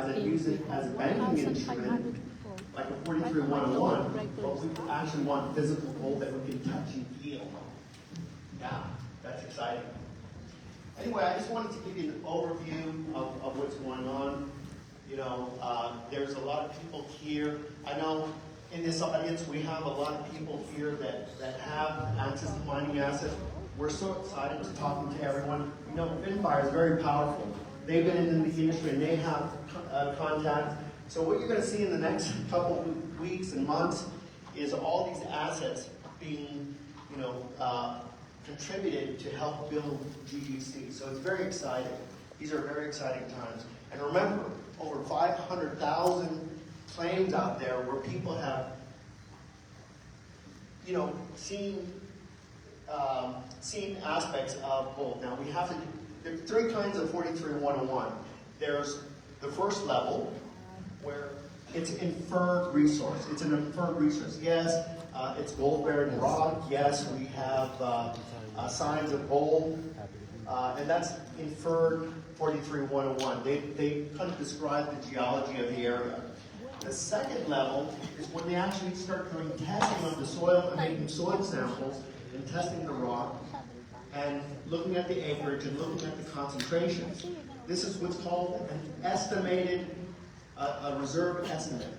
guys that use it as a banking instrument, like a 43101, but we actually want physical gold that we can touch and feel. Yeah, that's exciting. Anyway, I just wanted to give you an overview of what's going on. You know, there's a lot of people here. I know in this audience we have a lot of people here that have access to mining assets. We're so excited to talking to everyone. You know, Finfire is very powerful. They've been in the industry and they have contacts. So what you're going to see in the next couple of weeks and months is all these assets being, you know, contributed to help build GGC. So it's very exciting. These are very exciting times. And remember, over 500,000 claims out there where people have, you know, seen aspects of gold. Now we have to, there are three kinds of 43101. There's the first level, where it's inferred resource. It's an inferred resource. Yes, it's gold-bearing rock. Yes, we have signs of gold, and that's inferred 43101. They kind of describe the geology of the area. The second level is when they actually start doing testing of the soil and making soil samples and testing the rock and looking at the acreage and looking at the concentrations. This is what's called an estimated, a reserve estimate.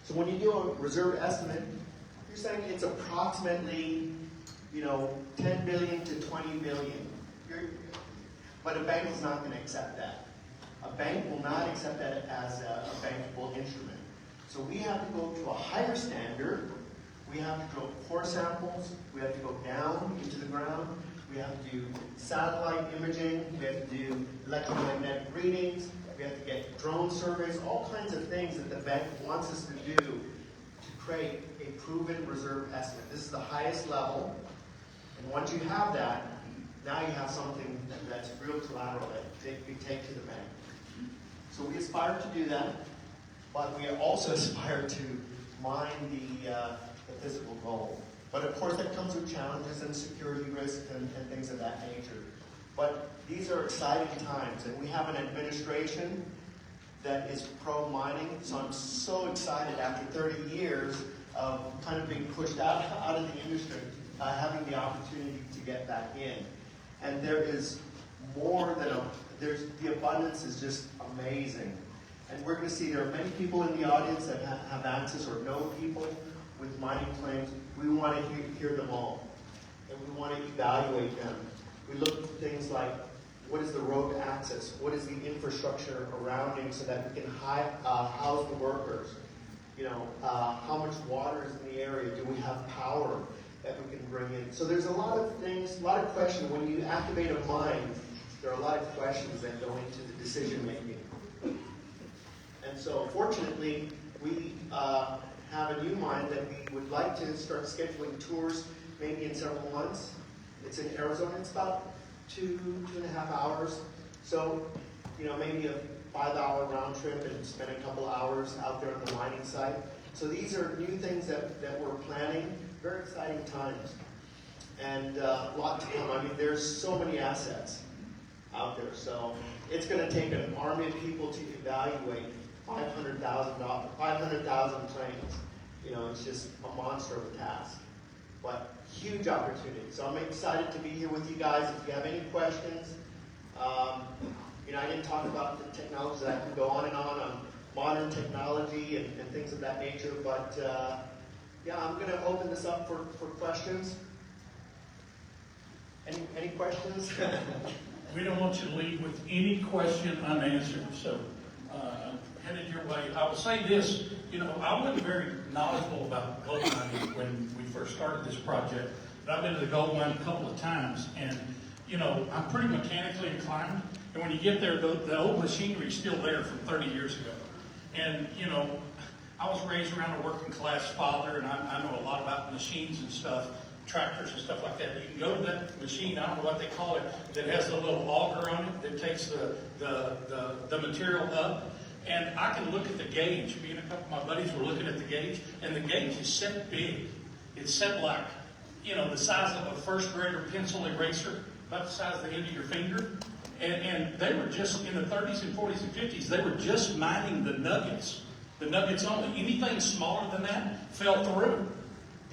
So when you do a reserve estimate, you're saying it's approximately, you know, 10 billion to 20 billion. But a bank is not going to accept that. A bank will not accept that as a bankable instrument. So we have to go to a higher standard. We have to drill core samples. We have to go down into the ground. We have to do satellite imaging. We have to do electromagnetic readings. We have to get drone surveys, all kinds of things that the bank wants us to do to create a proven reserve estimate. This is the highest level. And once you have that, now you have something that's real collateral that you take to the bank. So we aspire to do that, but we also aspire to mine the physical gold. But of course that comes with challenges and security risks and things of that nature. But these are exciting times, and we have an administration that is pro-mining, so I'm so excited after 30 years of kind of being pushed out of the industry, having the opportunity to get back in. And there is more than the abundance is just amazing. And we're going to see there are many people in the audience that have access or know people with mining claims. We want to hear them all, and we want to evaluate them. We look at things like, what is the road access? What is the infrastructure around it so that we can house the workers? You know, how much water is in the area? Do we have power that we can bring in? So there's a lot of things, a lot of questions. When you activate a mine, there are a lot of questions that go into the decision making. And so fortunately, we have a new mine that we would like to start scheduling tours maybe in several months. It's in Arizona. It's about 2.5 hours. So, you know, maybe a 5-hour round trip and spend a couple hours out there on the mining site. So these are new things that we're planning. Very exciting times. And a lot to come. I mean, there's so many assets out there. So it's going to take an army of people to evaluate 500,000 claims. You know, it's just a monster of a task. But huge opportunity. So I'm excited to be here with you guys. If you have any questions, you know, I didn't talk about the technologies. I can go on modern technology and things of that nature. But yeah, I'm going to open this up for questions. Any questions? We don't want you to leave with any question unanswered. So headed your way. I will say this, you know, I wasn't very knowledgeable about gold mining when we first started this project, but I've been to the gold mine a couple of times, and, you know, I'm pretty mechanically inclined, and when you get there, the old machinery is still there from 30 years ago. And, you know, I was raised around a working class father, and I know a lot about machines and stuff, tractors and stuff like that. You can go to that machine, I don't know what they call it, that has a little auger on it that takes the material up. And I can look at the gauge. Me and a couple of my buddies were looking at the gauge, and the gauge is set big. It's set like, you know, the size of a first grader pencil eraser, about the size of the end of your finger. And they were just, in the 30s and 40s and 50s, they were just mining the nuggets. The nuggets only. Anything smaller than that fell through.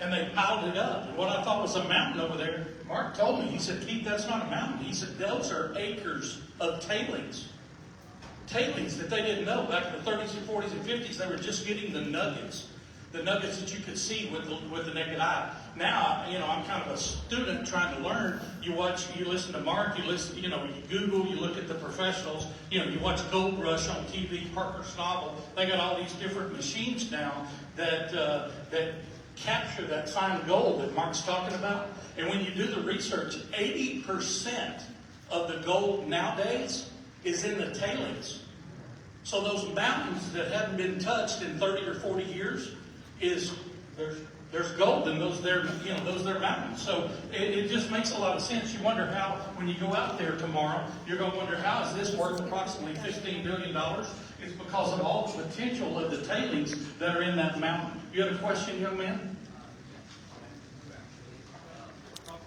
And they piled it up. And what I thought was a mountain over there, Mark told me, he said, Keith, that's not a mountain. He said, those are acres of tailings. Tailings that they didn't know. Back in the 30s and 40s and 50s, they were just getting the nuggets. The nuggets that you could see with the naked eye. Now, I'm kind of a student trying to learn. You listen to Mark, you Google, you look at the professionals, you watch Gold Rush on TV, Parker Snovel. They got all these different machines now that capture that fine gold that Mark's talking about. And when you do the research, 80% of the gold nowadays is in the tailings. So those mountains that haven't been touched in 30 or 40 years, there's gold in those there mountains. So it just makes a lot of sense. You wonder how, when you go out there tomorrow, you're going to wonder, how is this worth approximately $15 billion? It's because of all the potential of the tailings that are in that mountain. You have a question, young man? All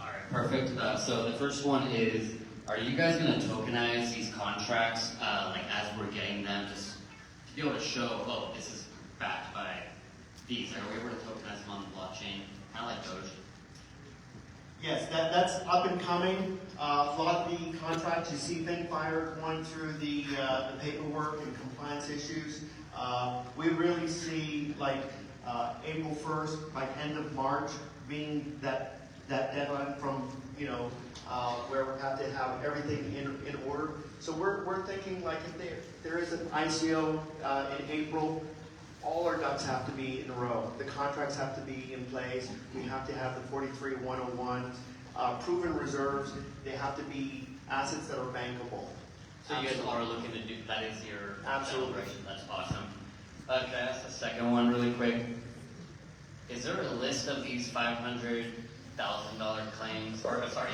right, perfect. So the first one is, are you guys going to tokenize these contracts as we're getting them, just to be able to show, oh, this is backed by these? Are we able to tokenize them on the blockchain? Kind of like Doge. Yes, that's up and coming. A lot of the contracts, you see ThinkFire going through the paperwork and compliance issues. We really see April 1st, by end of March, being that deadline from where we have to have everything in order. So we're thinking if there is an ICO in April, all our ducks have to be in a row. The contracts have to be in place. We have to have the 43101 proven reserves. They have to be assets that are bankable. So you guys are looking to do, that is your Absolutely. celebration. That's awesome. Can I ask the second one really quick? Is there a list of these $500,000 claims,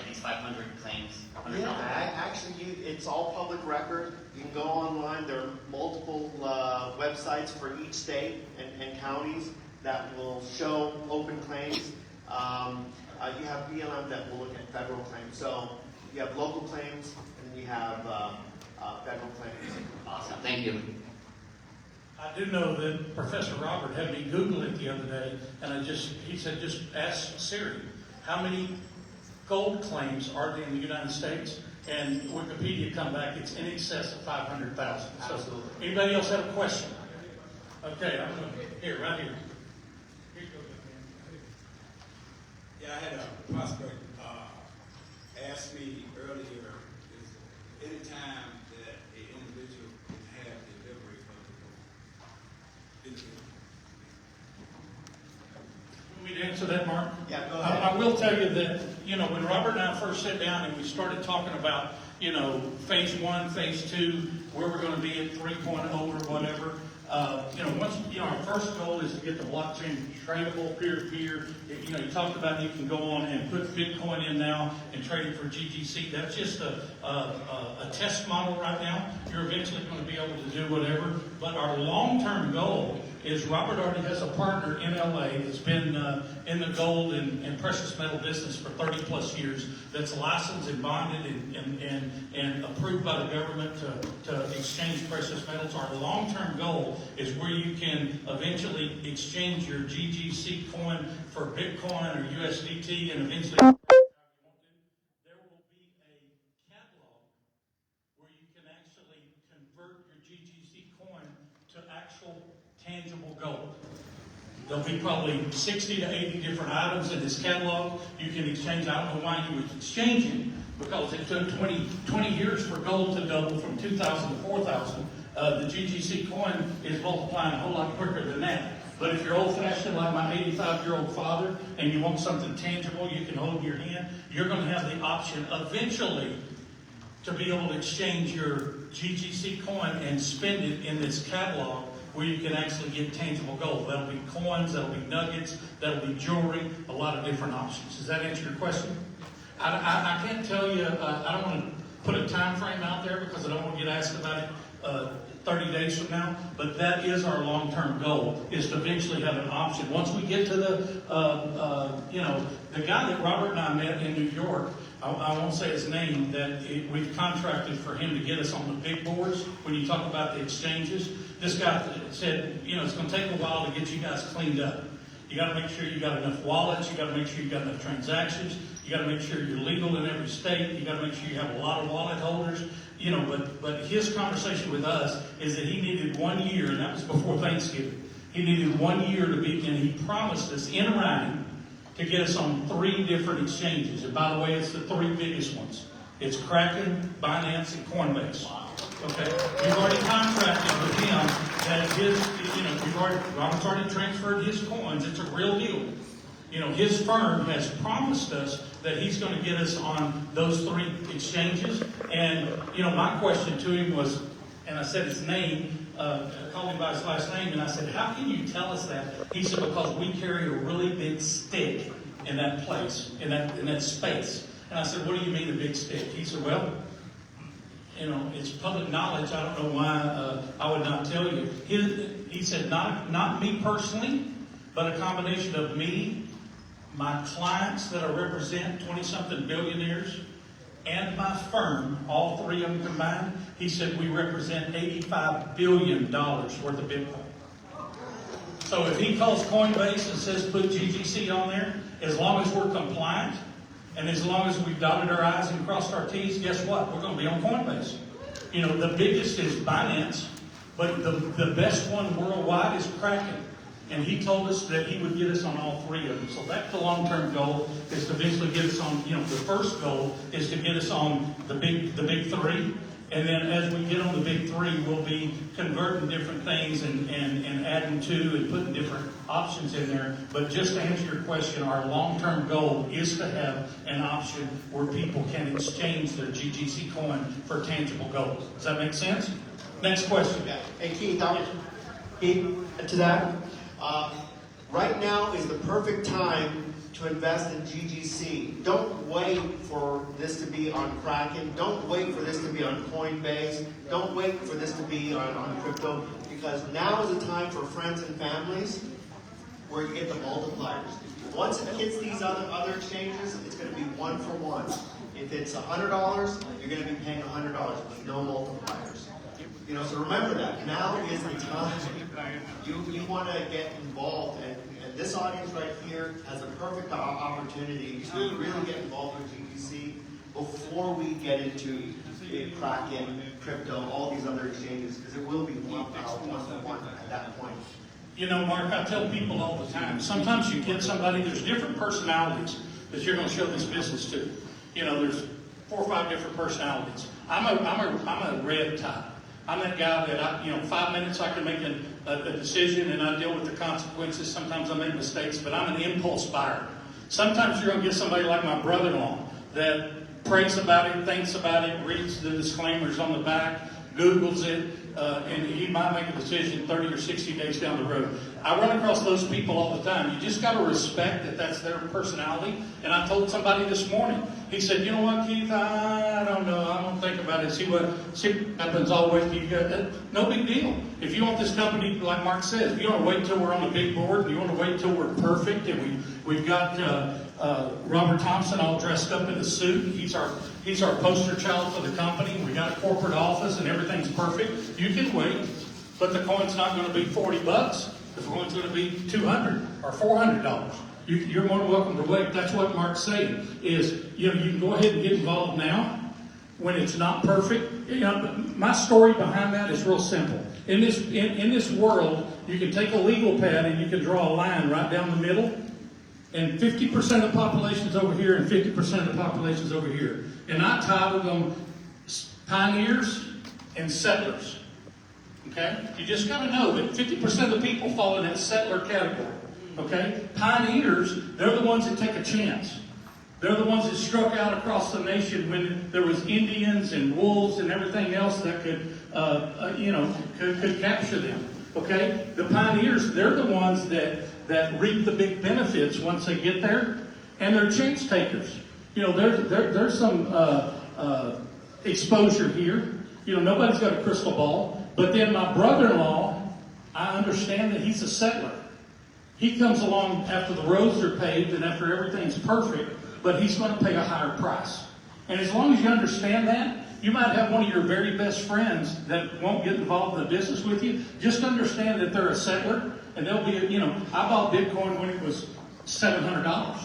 these 500 claims? Yeah, actually, it's all public record. You can go online. There are multiple websites for each state and counties that will show open claims. You have BLM that will look at federal claims. So you have local claims and you have federal claims. Awesome, thank you. I do know that Professor Robert had me Google it the other day, and he said, just ask Siri, how many gold claims are there in the United States? And Wikipedia come back, it's in excess of 500,000. So, Absolutely. Anybody else have a question? Okay, here, right here. Yeah, I had a prospect ask me earlier, is any time that an individual can have delivery of the gold? Want me to answer that, Mark? Yeah, go ahead. I will tell you that, when Robert and I first sat down and we started talking about, phase 1, phase 2, where we're going to be at 3.0 or whatever, our first goal is to get the blockchain tradable peer-to-peer. You talked about you can go on and put Bitcoin in now and trade it for GGC. That's just a test model right now. You're eventually going to be able to do whatever. But our long-term goal is Robert already has a partner in LA that's been in the gold and precious metal business for 30 plus years, that's licensed and bonded and approved by the government to exchange precious metals. Our long-term goal is where you can eventually exchange your GGC coin for Bitcoin or USDT, and eventually there will be a catalog where you can actually convert your GGC coin to actual tangible gold. There'll be probably 60 to 80 different items in this catalog you can exchange. I don't know why you would exchange it, because it took 20 years for gold to double from 2,000 to 4,000. The GGC coin is multiplying a whole lot quicker than that. But if you're old-fashioned like my 85-year-old father and you want something tangible you can hold in your hand, you're going to have the option eventually to be able to exchange your GGC coin and spend it in this catalog where you can actually get tangible gold. That'll be coins, that'll be nuggets, that'll be jewelry, a lot of different options. Does that answer your question? I can't tell you, I don't want to put a time frame out there because I don't want to get asked about it 30 days from now, but that is our long-term goal, is to eventually have an option. Once we get to the guy that Robert and I met in New York, I won't say his name, we've contracted for him to get us on the big boards. When you talk about the exchanges, this guy said, it's going to take a while to get you guys cleaned up. You got to make sure you got enough wallets. You got to make sure you got enough transactions. You got to make sure you're legal in every state. You got to make sure you have a lot of wallet holders. But his conversation with us is that he needed 1 year, and that was before Thanksgiving. He needed 1 year to be, and he promised us in writing to get us on 3 different exchanges. And by the way, it's the 3 biggest ones. It's Kraken, Binance, and Coinbase. Okay? We've already contracted with him that Robert's already transferred his coins. It's a real deal. His firm has promised us that he's going to get us on those 3 exchanges. And, my question to him was, and I said his name, called him by his last name, and I said, how can you tell us that? He said, because we carry a really big stick in that place, in that space. And I said, what do you mean a big stick? He said, well, it's public knowledge. I don't know why I would not tell you. He said, not me personally, but a combination of me, my clients that I represent, 20-something billionaires, and my firm, all 3 of them combined. He said we represent $85 billion worth of Bitcoin. So if he calls Coinbase and says put GGC on there, as long as we're compliant, and as long as we've dotted our I's and crossed our T's, guess what? We're going to be on Coinbase. The biggest is Binance, but the best one worldwide is Kraken. And he told us that he would get us on all 3 of them. So that's the long-term goal, is to eventually get us on, the first goal is to get us on the big 3. And then as we get on the big 3, we'll be converting different things and adding to and putting different options in there. But just to answer your question, our long-term goal is to have an option where people can exchange their GGC coin for tangible gold. Does that make sense? Next question. Yeah. Hey, Keith, to that. Right now is the perfect time to invest in GGC. Don't wait for this to be on Kraken. Don't wait for this to be on Coinbase. Don't wait for this to be on crypto, because now is the time for friends and families where you get the multipliers. Once it hits these other exchanges, it's going to be 1 for 1. If it's $100, you're going to be paying $100 with no multipliers. So remember that. Now is the time. You want to get involved, and this audience right here has a perfect opportunity to really get involved with GGC before we get into Kraken, crypto, all these other exchanges, because it will be 1 for 1 at that point. Mark, I tell people all the time, sometimes you get somebody, there's different personalities that you're going to show this business to. There's 4 or 5 different personalities. I'm a red type. I'm that guy that 5 minutes I can make a decision and I deal with the consequences. Sometimes I make mistakes, but I'm an impulse buyer. Sometimes you're going to get somebody like my brother-in-law that prays about it, thinks about it, reads the disclaimers on the back, Googles it, and he might make a decision 30 or 60 days down the road. I run across those people all the time. You just got to respect that that's their personality. And I told somebody this morning, he said, you know what, Keith, I don't know. I'm going to think about it, see what happens all the way to you. No big deal. If you want this company, like Mark says, if you want to wait until we're on the big board, and you want to wait until we're perfect, and we've got Robert Thompson all dressed up in a suit. He's our poster child for the company. We got a corporate office, and everything's perfect. You can wait, but the coin's not going to be $40. The coin's going to be $200 or $400. You're more than welcome to wait. That's what Mark's saying, is you can go ahead and get involved now when it's not perfect. My story behind that is real simple. In this world, you can take a legal pad and you can draw a line right down the middle, and 50% of the population's over here and 50% of the population's over here. And I titled them pioneers and settlers. Okay? You just got to know that 50% of the people fall in that settler category. Okay? Pioneers, they're the ones that take a chance. They're the ones that struck out across the nation when there was Indians and wolves and everything else that could capture them. Okay? The pioneers, they're the ones that reap the big benefits once they get there, and they're change takers. There's some exposure here. Nobody's got a crystal ball. But then my brother-in-law, I understand that he's a settler. He comes along after the roads are paved and after everything's perfect, but he's going to pay a higher price. And as long as you understand that, you might have one of your very best friends that won't get involved in the business with you. Just understand that they're a settler, and they'll be, I bought Bitcoin when it was $700,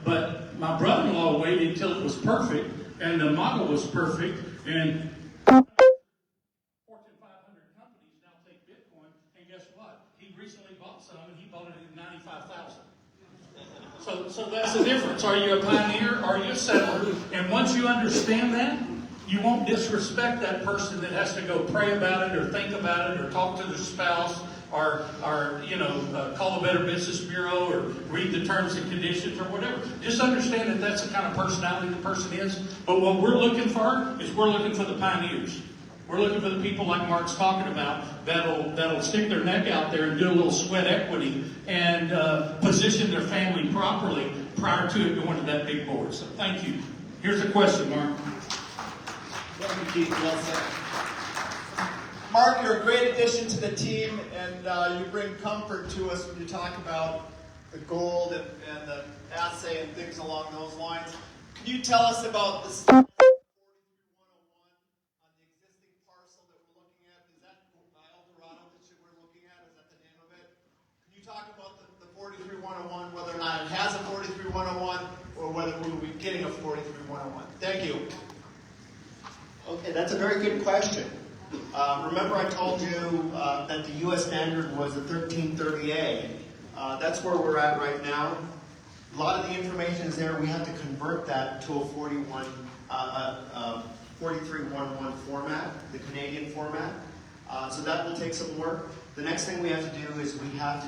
but my brother-in-law waited until it was perfect, and the model was perfect, and Fortune 500 companies now take Bitcoin, and guess what? He recently bought some, and he bought it at $95,000. So that's the difference. Are you a pioneer? Are you a settler? And once you understand that, you won't disrespect that person that has to go pray about it or think about it or talk to their spouse or call a Better Business Bureau or read the terms and conditions or whatever. Just understand that that's the kind of personality the person is. But what we're looking for is we're looking for the pioneers. We're looking for the people like Mark's talking about that'll stick their neck out there and do a little sweat equity and position their family properly prior to it going to that big board. So thank you. Here's a question, Mark. Thank you, Keith. Well said. Mark, you're a great addition to the team, and you bring comfort to us when you talk about the gold and the assay and things along those lines. Can you tell us about the status of 43101 on the existing parcel that we're looking at? Is that El Dorado that we're looking at? Is that the name of it? Can you talk about the 43101, whether or not it has a 43101 or whether we will be getting a 43101? Thank you. Okay, that's a very good question. Remember I told you that the U.S. standard was the 1330A. That's where we're at right now. A lot of the information is there. We have to convert that to a 4311 format, the Canadian format. So that will take some work. The next thing we have to do is we have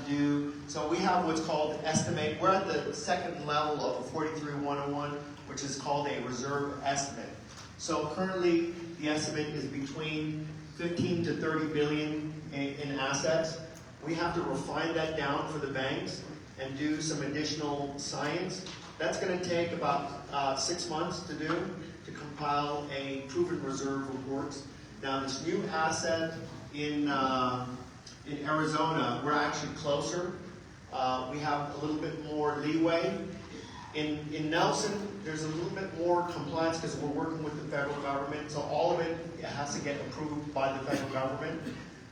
what's called estimate. We're at the second level of a 43101, which is called a reserve estimate. So currently, the estimate is between 15 to 30 billion in assets. We have to refine that down for the banks and do some additional science. That's going to take about 6 months to do, to compile a proven reserve reports. Now, this new asset in Arizona, we're actually closer. We have a little bit more leeway. In Nelson, there's a little bit more compliance because we're working with the federal government, so all of it has to get approved by the federal government,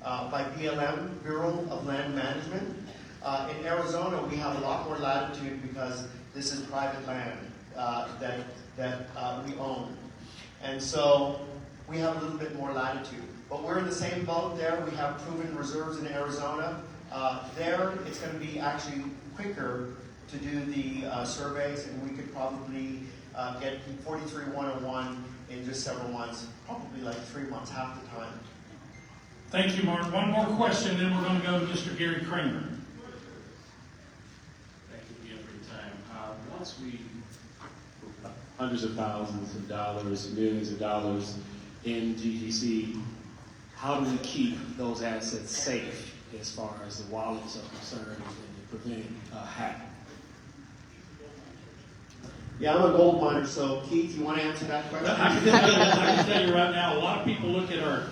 by BLM, Bureau of Land Management. In Arizona, we have a lot more latitude because this is private land that we own. And so we have a little bit more latitude. But we're in the same boat there. We have proven reserves in Arizona. There, it's going to be actually quicker to do the surveys, and we could probably get 43101 in just several months, probably like 3 months, half the time. Thank you, Mark. One more question, then we're going to go to Mr. Gary Kramer. Thank you again for your time. Once we hundreds of thousands of dollars, millions of dollars in GGC, how do we keep those assets safe as far as the wallets are concerned and preventing hacking? Yeah, I'm a gold miner, so Keith, you want to answer that question? I can tell you right now, a lot of people look at our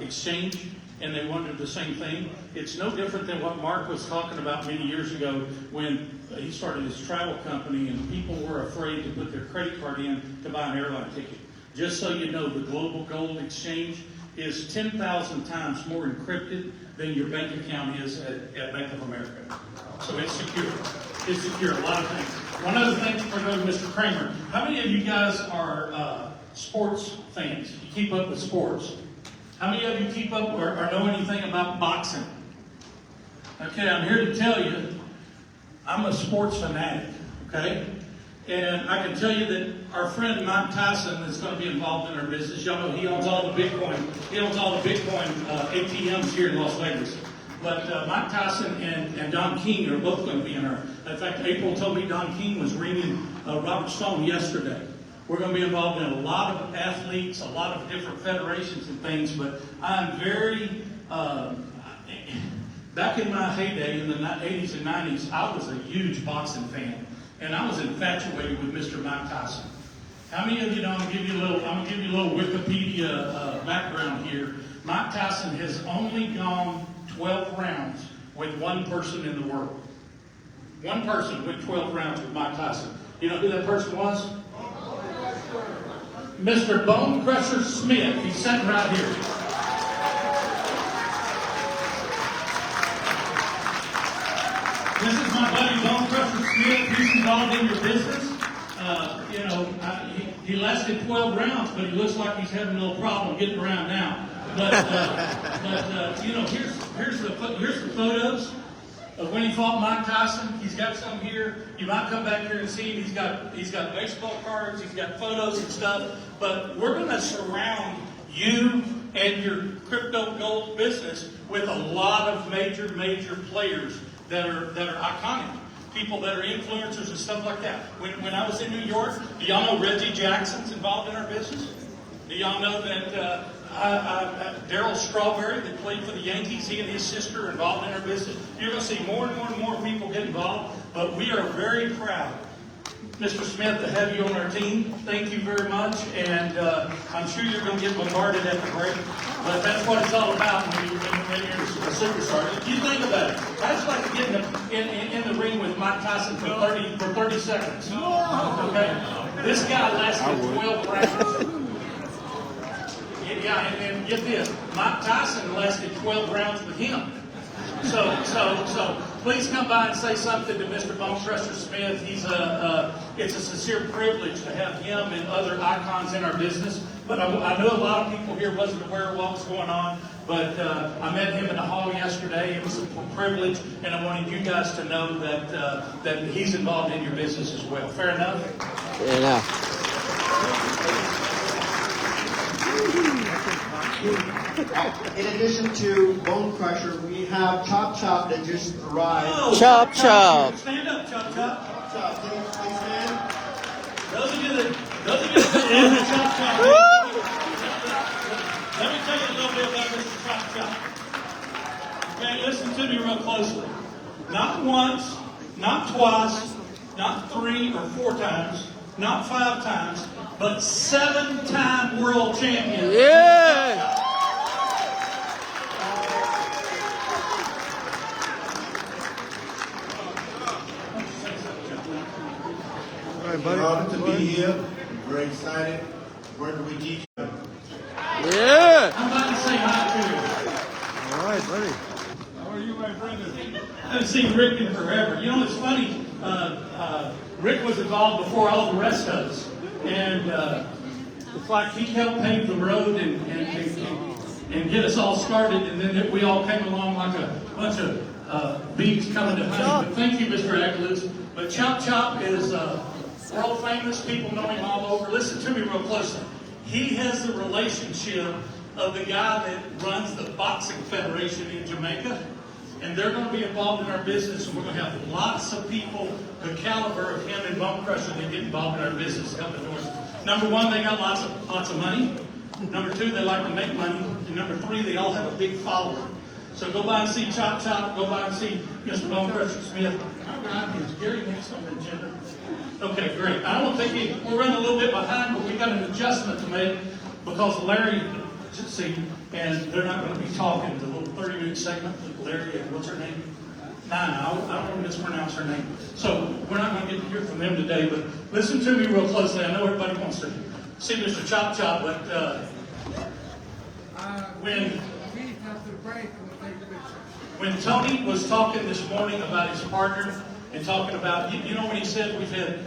exchange and they wonder the same thing. It's no different than what Mark was talking about many years ago when he started his travel company and people were afraid to put their credit card in to buy an airline ticket. Just so you know, the global gold exchange is 10,000 times more encrypted than your bank account is at Bank of America. So it's secure. It's secure, a lot of things. One other thing before I go to Mr. Kramer. How many of you guys are sports fans? You keep up with sports? How many of you keep up or know anything about boxing? Okay, I'm here to tell you, I'm a sports fanatic, okay? And I can tell you that our friend Mike Tyson is going to be involved in our business. Y'all know he owns all the Bitcoin. He owns all the Bitcoin ATMs here in Las Vegas. But Mike Tyson and Don King are both going to be in our. In fact, April told me Don King was ringing Robert Stone yesterday. We're going to be involved in a lot of athletes, a lot of different federations and things. But I'm very. Back in my heyday in the 80s and 90s, I was a huge boxing fan. And I was infatuated with Mr. Mike Tyson. How many of you know? I'm gonna give you a little Wikipedia background here. Mike Tyson has only gone 12 rounds with one person in the world. One person went 12 rounds with Mike Tyson. You know who that person was? Mr. Bone Crusher Smith. He's sitting right here. This is my buddy Bone Crusher Smith. He's involved in your business. He lasted 12 rounds, but he looks like he's having a little problem getting around now. But here's the photos of when he fought Mike Tyson. He's got some here. You might come back here and see him. He's got baseball cards. He's got photos and stuff. But we're going to surround you and your crypto gold business with a lot of major players that are iconic. People that are influencers and stuff like that. When I was in New York, do y'all know Reggie Jackson's involved in our business? Do y'all know that Darryl Strawberry, that played for the Yankees, he and his sister are involved in our business? You're going to see more and more people get involved, but we are very proud, Mr. Smith, to have you on our team. Thank you very much, and I'm sure you're going to get bombarded at the break, but that's what it's all about when you're a superstar. You think about it. That's like getting in the ring with Mike Tyson for 30 seconds. Okay? This guy lasted 12 rounds. Yeah, and get this, Mike Tyson lasted 12 rounds with him. So please come by and say something to Mr. Bone Crusher Smith. It's a sincere privilege to have him and other icons in our business. But I know a lot of people here wasn't aware of what was going on. But I met him in the hall yesterday. It was a privilege, and I wanted you guys to know that he's involved in your business as well. Fair enough? Fair enough. In addition to Bone Crusher, we have Chop Chop that just arrived. Oh, Chop Chop. Stand up, Chop Chop. Chop Chop, please stand. Those of you that love Chop Chop, let me tell you a little bit about Mr. Chop Chop. Okay, listen to me real closely. Not once, not twice, not 3 or 4 times, not 5 times, but 7-time world champion. Yeah. We're honored to be here. We're very excited. Working with GGC. Yeah. I'm about to say hi to you. All right, buddy. How are you, my friend? I haven't seen Rick in forever. You know, it's funny. Rick was involved before all the rest of us. And it's like he helped pave the road and get us all started. And then we all came along like a bunch of bees coming to honey. But thank you, Mr. Aguiluz. But Chop Chop is world famous. People know him all over. Listen to me real closely. He has the relationship of the guy that runs the Boxing Federation in Jamaica. And they're going to be involved in our business, and we're going to have lots of people the caliber of him and Bone Crusher that get involved in our business helping us. Number 1, they got lots of money. Number 2, they like to make money. And number 3, they all have a big following. So go by and see Chop Chop. Go by and see Mr. Bone Crusher Smith. All right, is Gary next on the agenda? Okay, great. I don't think we're running a little bit behind, but we got an adjustment to make because Larry, and they're not going to be talking. The little 30-minute segment with Larry and what's her name? Nina. I don't want to mispronounce her name. So we're not going to get to hear from them today, but listen to me real closely. I know everybody wants to see Mr. Chop Chop, but when Tony was talking this morning about his partner and talking about, you know when he said we've had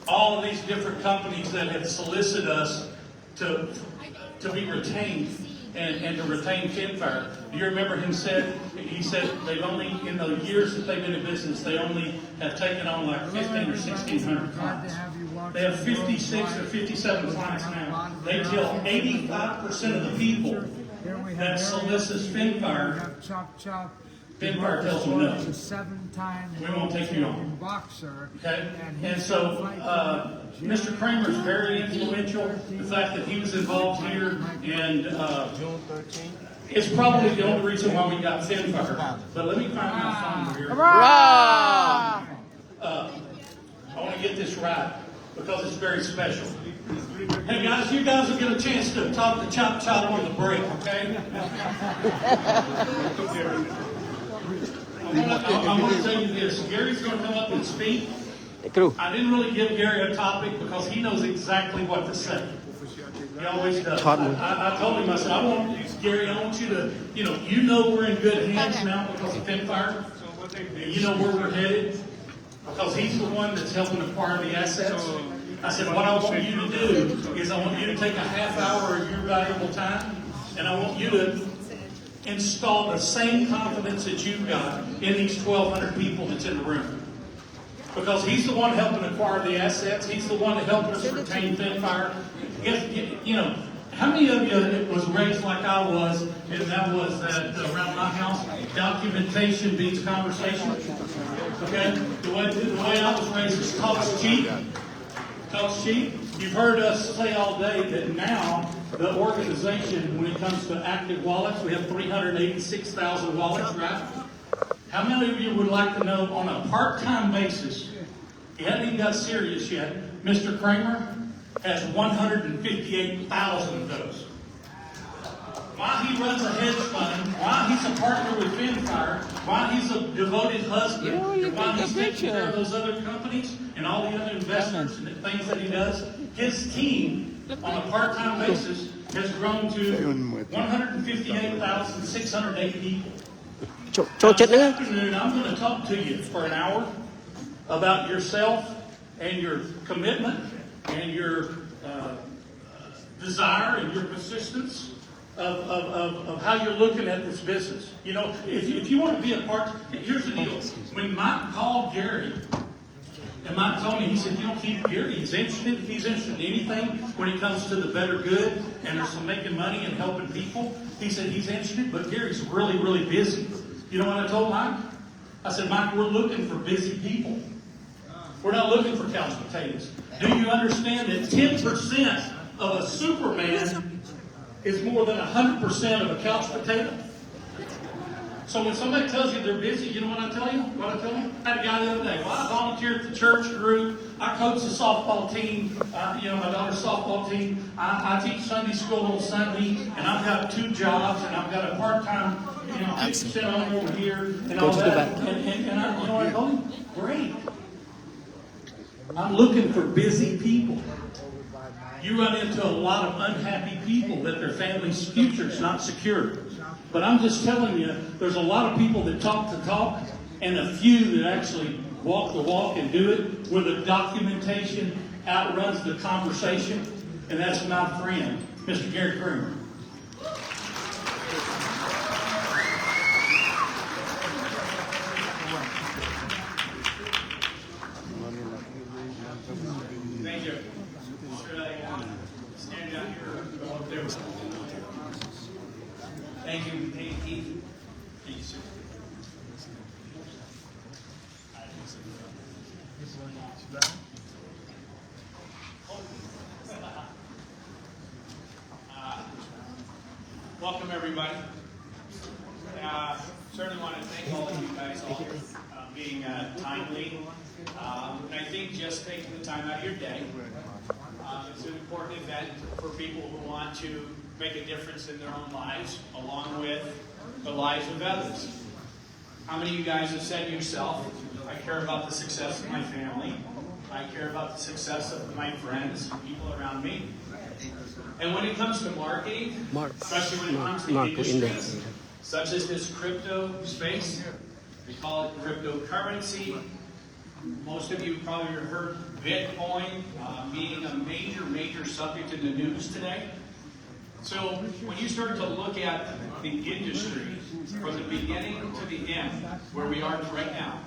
all of these different companies that have solicited us to be retained and to retain Finfire. Do you remember he said they've only, in the years that they've been in business, they only have taken on like 15 or 1,600 clients. They have 56 or 57 clients now. They tell 85% of the people that solicits Finfire, Finfire tells them no. We won't take you on. Okay? And so Mr. Kramer is very influential. The fact that he was involved here, and it's probably the only reason why we got Finfire. But let me find my phone here. I want to get this right because it's very special. Hey guys, you guys will get a chance to talk to Chop Chop on the break, okay? I'm going to tell you this. Gary's going to come up and speak. I didn't really give Gary a topic because he knows exactly what to say. He always does. I told him, I said, Gary, I want you to, you know we're in good hands now because of Finfire. And you know where we're headed because he's the one that's helping acquire the assets. I said, what I want you to do is I want you to take a half hour of your valuable time and I want you to install the same confidence that you've got in these 1,200 people that's in the room. Because he's the one helping acquire the assets. He's the one that helped us retain Finfire. How many of you was raised like I was, and that was that around my house, documentation beats conversation? Okay? The way I was raised is talk's cheap. Talk's cheap. You've heard us say all day that now the organization, when it comes to active wallets, we have 386,000 wallets, right? How many of you would like to know on a part-time basis, you haven't even got serious yet, Mr. Kramer has 158,000 of those. Why he runs a hedge fund, why he's a partner with Finfire, why he's a devoted husband, and why he's taking care of those other companies and all the other investors and the things that he does, his team on a part-time basis has grown to 158,608 people. This afternoon, I'm going to talk to you for an hour about yourself and your commitment and your desire and your persistence of how you're looking at this business. If you want to be a part, here's the deal. When Mike called Gary, and Mike told me, he said, keep Gary. He's interested in anything when it comes to the better good and there's some making money and helping people. He said he's interested, but Gary's really, really busy. You know what I told Mike? I said, Mike, we're looking for busy people. We're not looking for couch potatoes. Do you understand that 10% of a Superman is more than 100% of a couch potato? So when somebody tells you they're busy, you know what I tell you? I had a guy the other day. Well, I volunteer at the church group. I coach the softball team. My daughter's softball team. I teach Sunday school on Sunday, and I've got 2 jobs, and I've got a part-time, 50% on over here, and all that. And I told him? Great. I'm looking for busy people. You run into a lot of unhappy people that their family's future is not secure. But I'm just telling you, there's a lot of people that talk the talk and a few that actually walk the walk and do it where the documentation outruns the conversation. And that's my friend, Mr. Gary Kramer. Thank you. Should I stand down here or go up there? Thank you. Hey, Keith. Thank you, sir. Welcome, everybody. Certainly want to thank all of you guys all for being timely. And I think just taking the time out of your day. It's an important event for people who want to make a difference in their own lives, along with the lives of others. How many of you guys have said to yourself, I care about the success of my family, I care about the success of my friends, people around me. And when it comes to marketing, especially when it comes to industries, such as this crypto space, we call it cryptocurrency. Most of you probably have heard Bitcoin being a major subject in the news today. So when you start to look at the industry from the beginning to the end, where we are right now,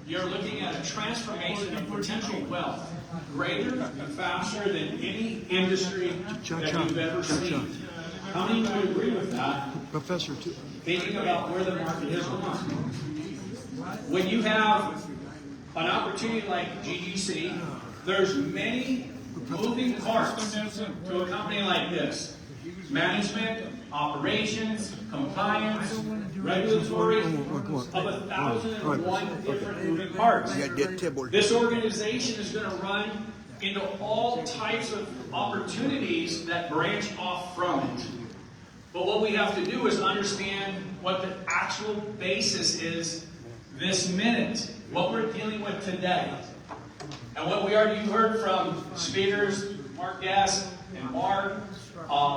you're looking at a transformation of potential wealth greater and faster than any industry that we've ever seen. How many would agree with that? Professor, too. Thinking about where the market is going. When you have an opportunity like GGC, there's many moving parts to a company like this. Management, operations, compliance, regulatory, of 1,001 different moving parts. This organization is going to run into all types of opportunities that branch off from it. But what we have to do is understand what the actual basis is this minute, what we're dealing with today. And what we already heard from speakers, Mark Gass, and Mark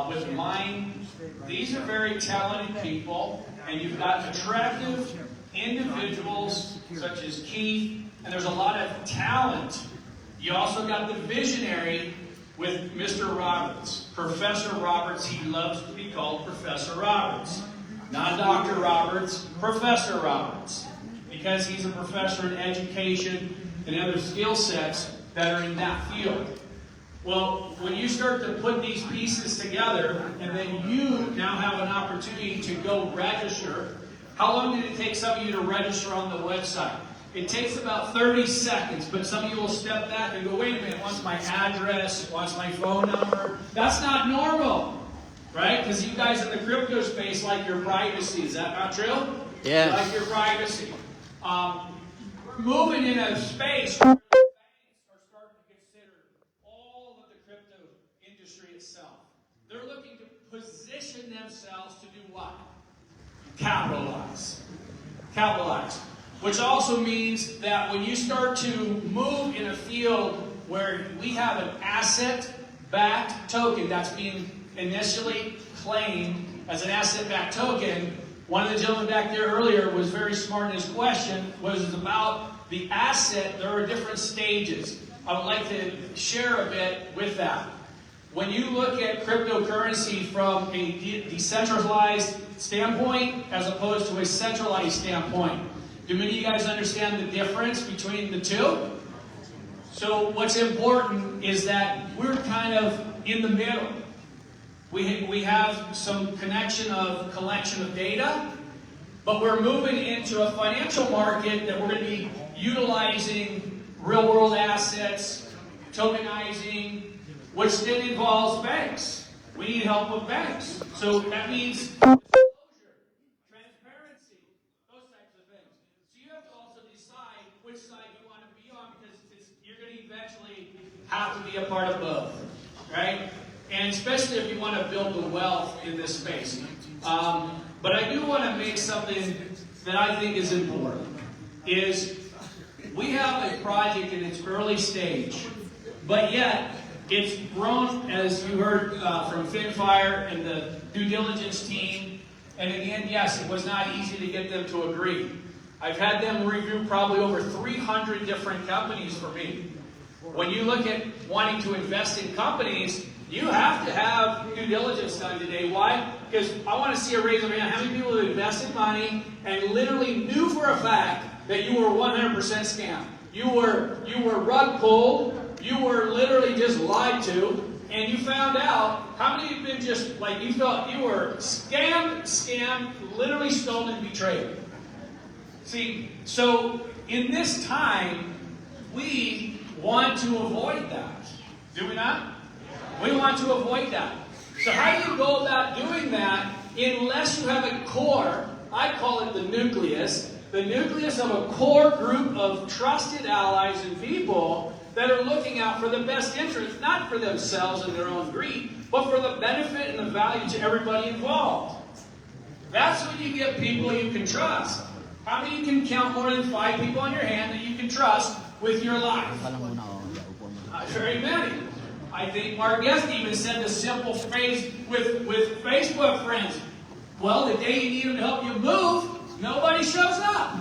with mine. These are very talented people, and you've got attractive individuals such as Keith, and there's a lot of talent. You also got the visionary with Mr. Roberts, Professor Roberts. He loves to be called Professor Roberts. Not Dr. Roberts, Professor Roberts. Because he's a professor in education and other skill sets that are in that field. Well, when you start to put these pieces together, and then you now have an opportunity to go register. How long did it take some of you to register on the website? It takes about 30 seconds, but some of you will step back and go, wait a minute, what's my address? What's my phone number? That's not normal, right? Because you guys in the crypto space like your privacy. Is that not true? Yeah. You like your privacy. We're moving in a space where the banks are starting to consider all of the crypto industry itself. They're looking to position themselves to do what? Capitalize. Capitalize. Which also means that when you start to move in a field where we have an asset-backed token that's being initially claimed as an asset-backed token, one of the gentlemen back there earlier was very smart in his question, was about the asset. There are different stages. I would like to share a bit with that. When you look at cryptocurrency from a decentralized standpoint as opposed to a centralized standpoint, do many of you guys understand the difference between the two? So what's important is that we're kind of in the middle. We have some collection of data, but we're moving into a financial market that we're going to be utilizing real-world assets, tokenizing, which then involves banks. We need help with banks. So that means disclosure, transparency, those types of things. So you have to also decide which side you want to be on, because you're going to eventually have to be a part of both, right? And especially if you want to build the wealth in this space. But I do want to make something that I think is important, is we have a project in its early stage, but yet it's grown, as you heard from Finfire and the due diligence team. And in the end, yes, it was not easy to get them to agree. I've had them review probably over 300 different companies for me. When you look at wanting to invest in companies, you have to have due diligence done today. Why? Because I want to see a raise of hand. How many people have invested money and literally knew for a fact that you were 100% scammed? You were rug pulled. You were literally just lied to, and you found out. How many have been just like you felt you were scammed, literally stolen, and betrayed? See, so in this time, we want to avoid that. Do we not? We want to avoid that. So how do you go about doing that unless you have a core? I call it the nucleus of a core group of trusted allies and people that are looking out for the best interest, not for themselves and their own greed, but for the benefit and the value to everybody involved. That's when you get people you can trust. How many you can count more than 5 people on your hand that you can trust with your life? Not very many. I think Mark Guest even said the simple phrase with Facebook friends. Well, the day you need them to help you move, nobody shows up.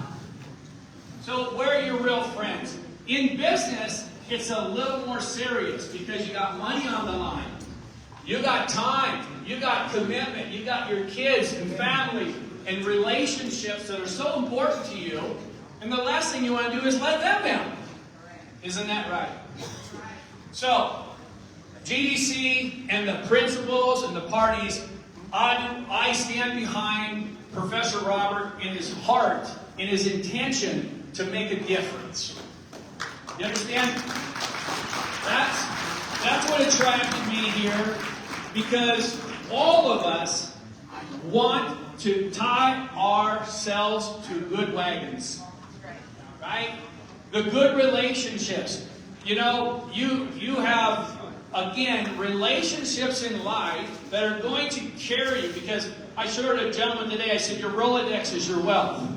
So where are your real friends? In business, it's a little more serious because you got money on the line. You got time. You got commitment. You got your kids and family and relationships that are so important to you. And the last thing you want to do is let them down. Isn't that right? So, GGC and the principals and the parties, I stand behind Professor Robert in his heart, in his intention to make a difference. You understand? That's what attracted me here, because all of us want to tie ourselves to good wagons. Right? The good relationships. You know, you have, again, relationships in life that are going to carry you, because I showed a gentleman today, I said, your Rolodex is your wealth.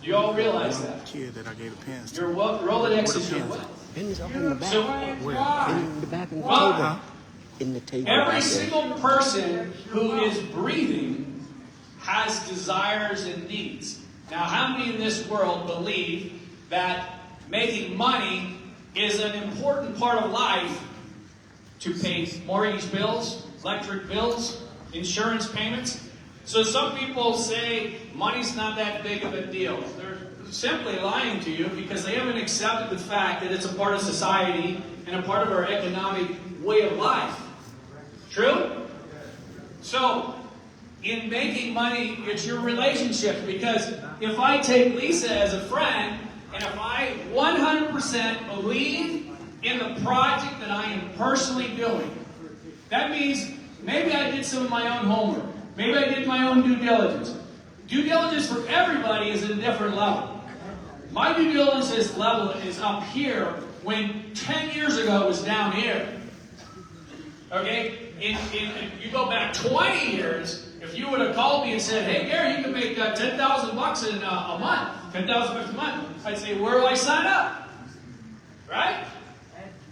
Do you all realize that? Kid that I gave the pens to. Your Rolodex is your wealth. Pins up in the back. So, In the back of the well, table. in the table. Every single person who is breathing has desires and needs. Now, how many in this world believe that making money is an important part of life to pay mortgage bills, electric bills, insurance payments? So some people say money's not that big of a deal. They're simply lying to you because they haven't accepted the fact that it's a part of society and a part of our economic way of life. True? So, in making money, it's your relationship. Because if I take Lisa as a friend, and if I 100% believe in the project that I am personally doing, that means maybe I did some of my own homework. Maybe I did my own due diligence. Due diligence for everybody is at a different level. My due diligence level is up here when 10 years ago it was down here. Okay? You go back 20 years, if you would have called me and said, hey, Gary, you can make $10,000 in a month, $10,000 a month, I'd say, where do I sign up? Right?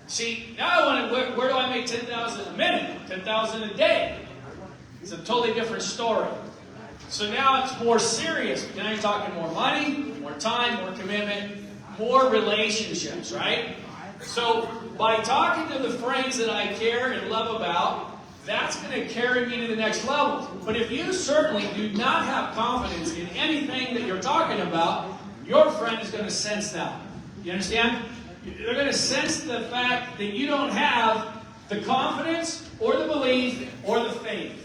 See, now I want to, where do I make $10,000 a minute, $10,000 a day? It's a totally different story. So now it's more serious. Now you're talking more money, more time, more commitment, more relationships, right? So by talking to the friends that I care and love about, that's going to carry me to the next level. But if you certainly do not have confidence in anything that you're talking about, your friend is going to sense that. You understand? They're going to sense the fact that you don't have the confidence or the belief or the faith.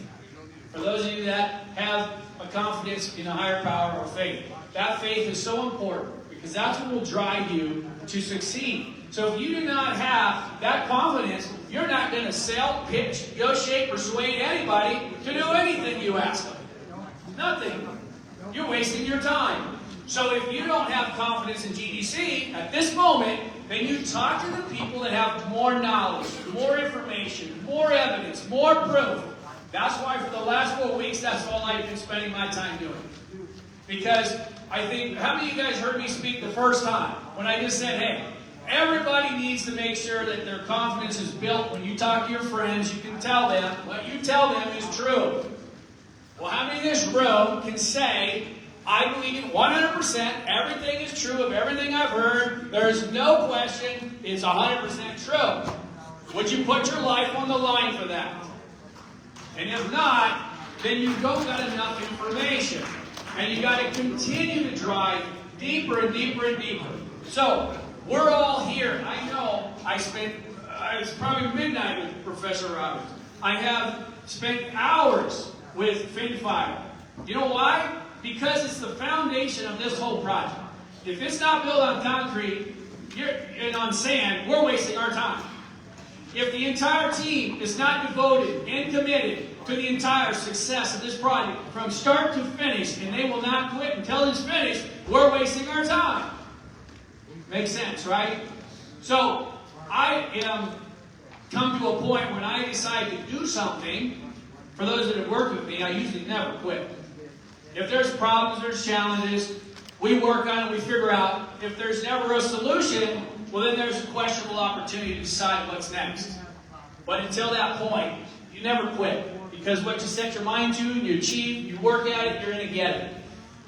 For those of you that have a confidence in a higher power or faith, that faith is so important because that's what will drive you to succeed. So if you do not have that confidence, you're not going to sell, pitch, negotiate, persuade anybody to do anything you ask them. Nothing. You're wasting your time. So if you don't have confidence in GGC at this moment, then you talk to the people that have more knowledge, more information, more evidence, more proof. That's why for the last 4 weeks, that's all I've been spending my time doing. Because I think, how many of you guys heard me speak the first time? When I just said, hey, everybody needs to make sure that their confidence is built. When you talk to your friends, you can tell them what you tell them is true. Well, how many in this room can say, I believe 100%, everything is true of everything I've heard, there's no question, it's 100% true? Would you put your life on the line for that? And if not, then you don't got enough information. And you got to continue to drive deeper and deeper and deeper. So, we're all here. I know I spent, it's probably midnight with Professor Roberts. I have spent hours with FinFire. You know why? Because it's the foundation of this whole project. If it's not built on concrete and on sand, we're wasting our time. If the entire team is not devoted and committed to the entire success of this project from start to finish, and they will not quit until it's finished, we're wasting our time. Makes sense, right? So, I am come to a point when I decide to do something, for those that have worked with me, I usually never quit. If there's problems, there's challenges, we work on it, we figure out. If there's never a solution, well then there's a questionable opportunity to decide what's next. But until that point, you never quit. Because what you set your mind to, you achieve, you work at it, you're going to get it.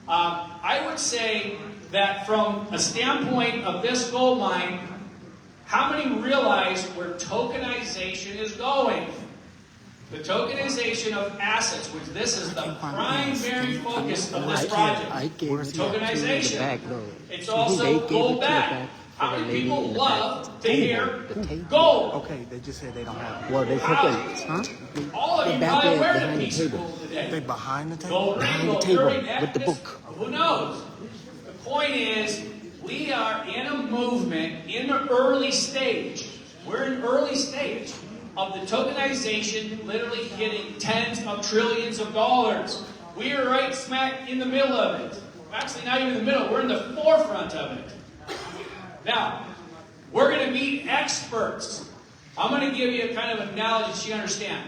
I would say that from a standpoint of this gold mine, how many realize where tokenization is going? The tokenization of assets, which this is the primary focus of this project. Tokenization. It's also gold back. How many people love to hear gold? Okay, they just said they don't have it. Well, they took it, huh? All of you probably wear the piece of gold today. They behind the table? Gold ring, Behind the gold table, earring, with the necklace. book. Who knows? The point is, we are in a movement in the early stage. We're in early stage of the tokenization literally hitting tens of trillions of dollars. We are right smack in the middle of it. Actually, not even in the middle. We're in the forefront of it. Now, we're going to meet experts. I'm going to give you a kind of analogy so you understand.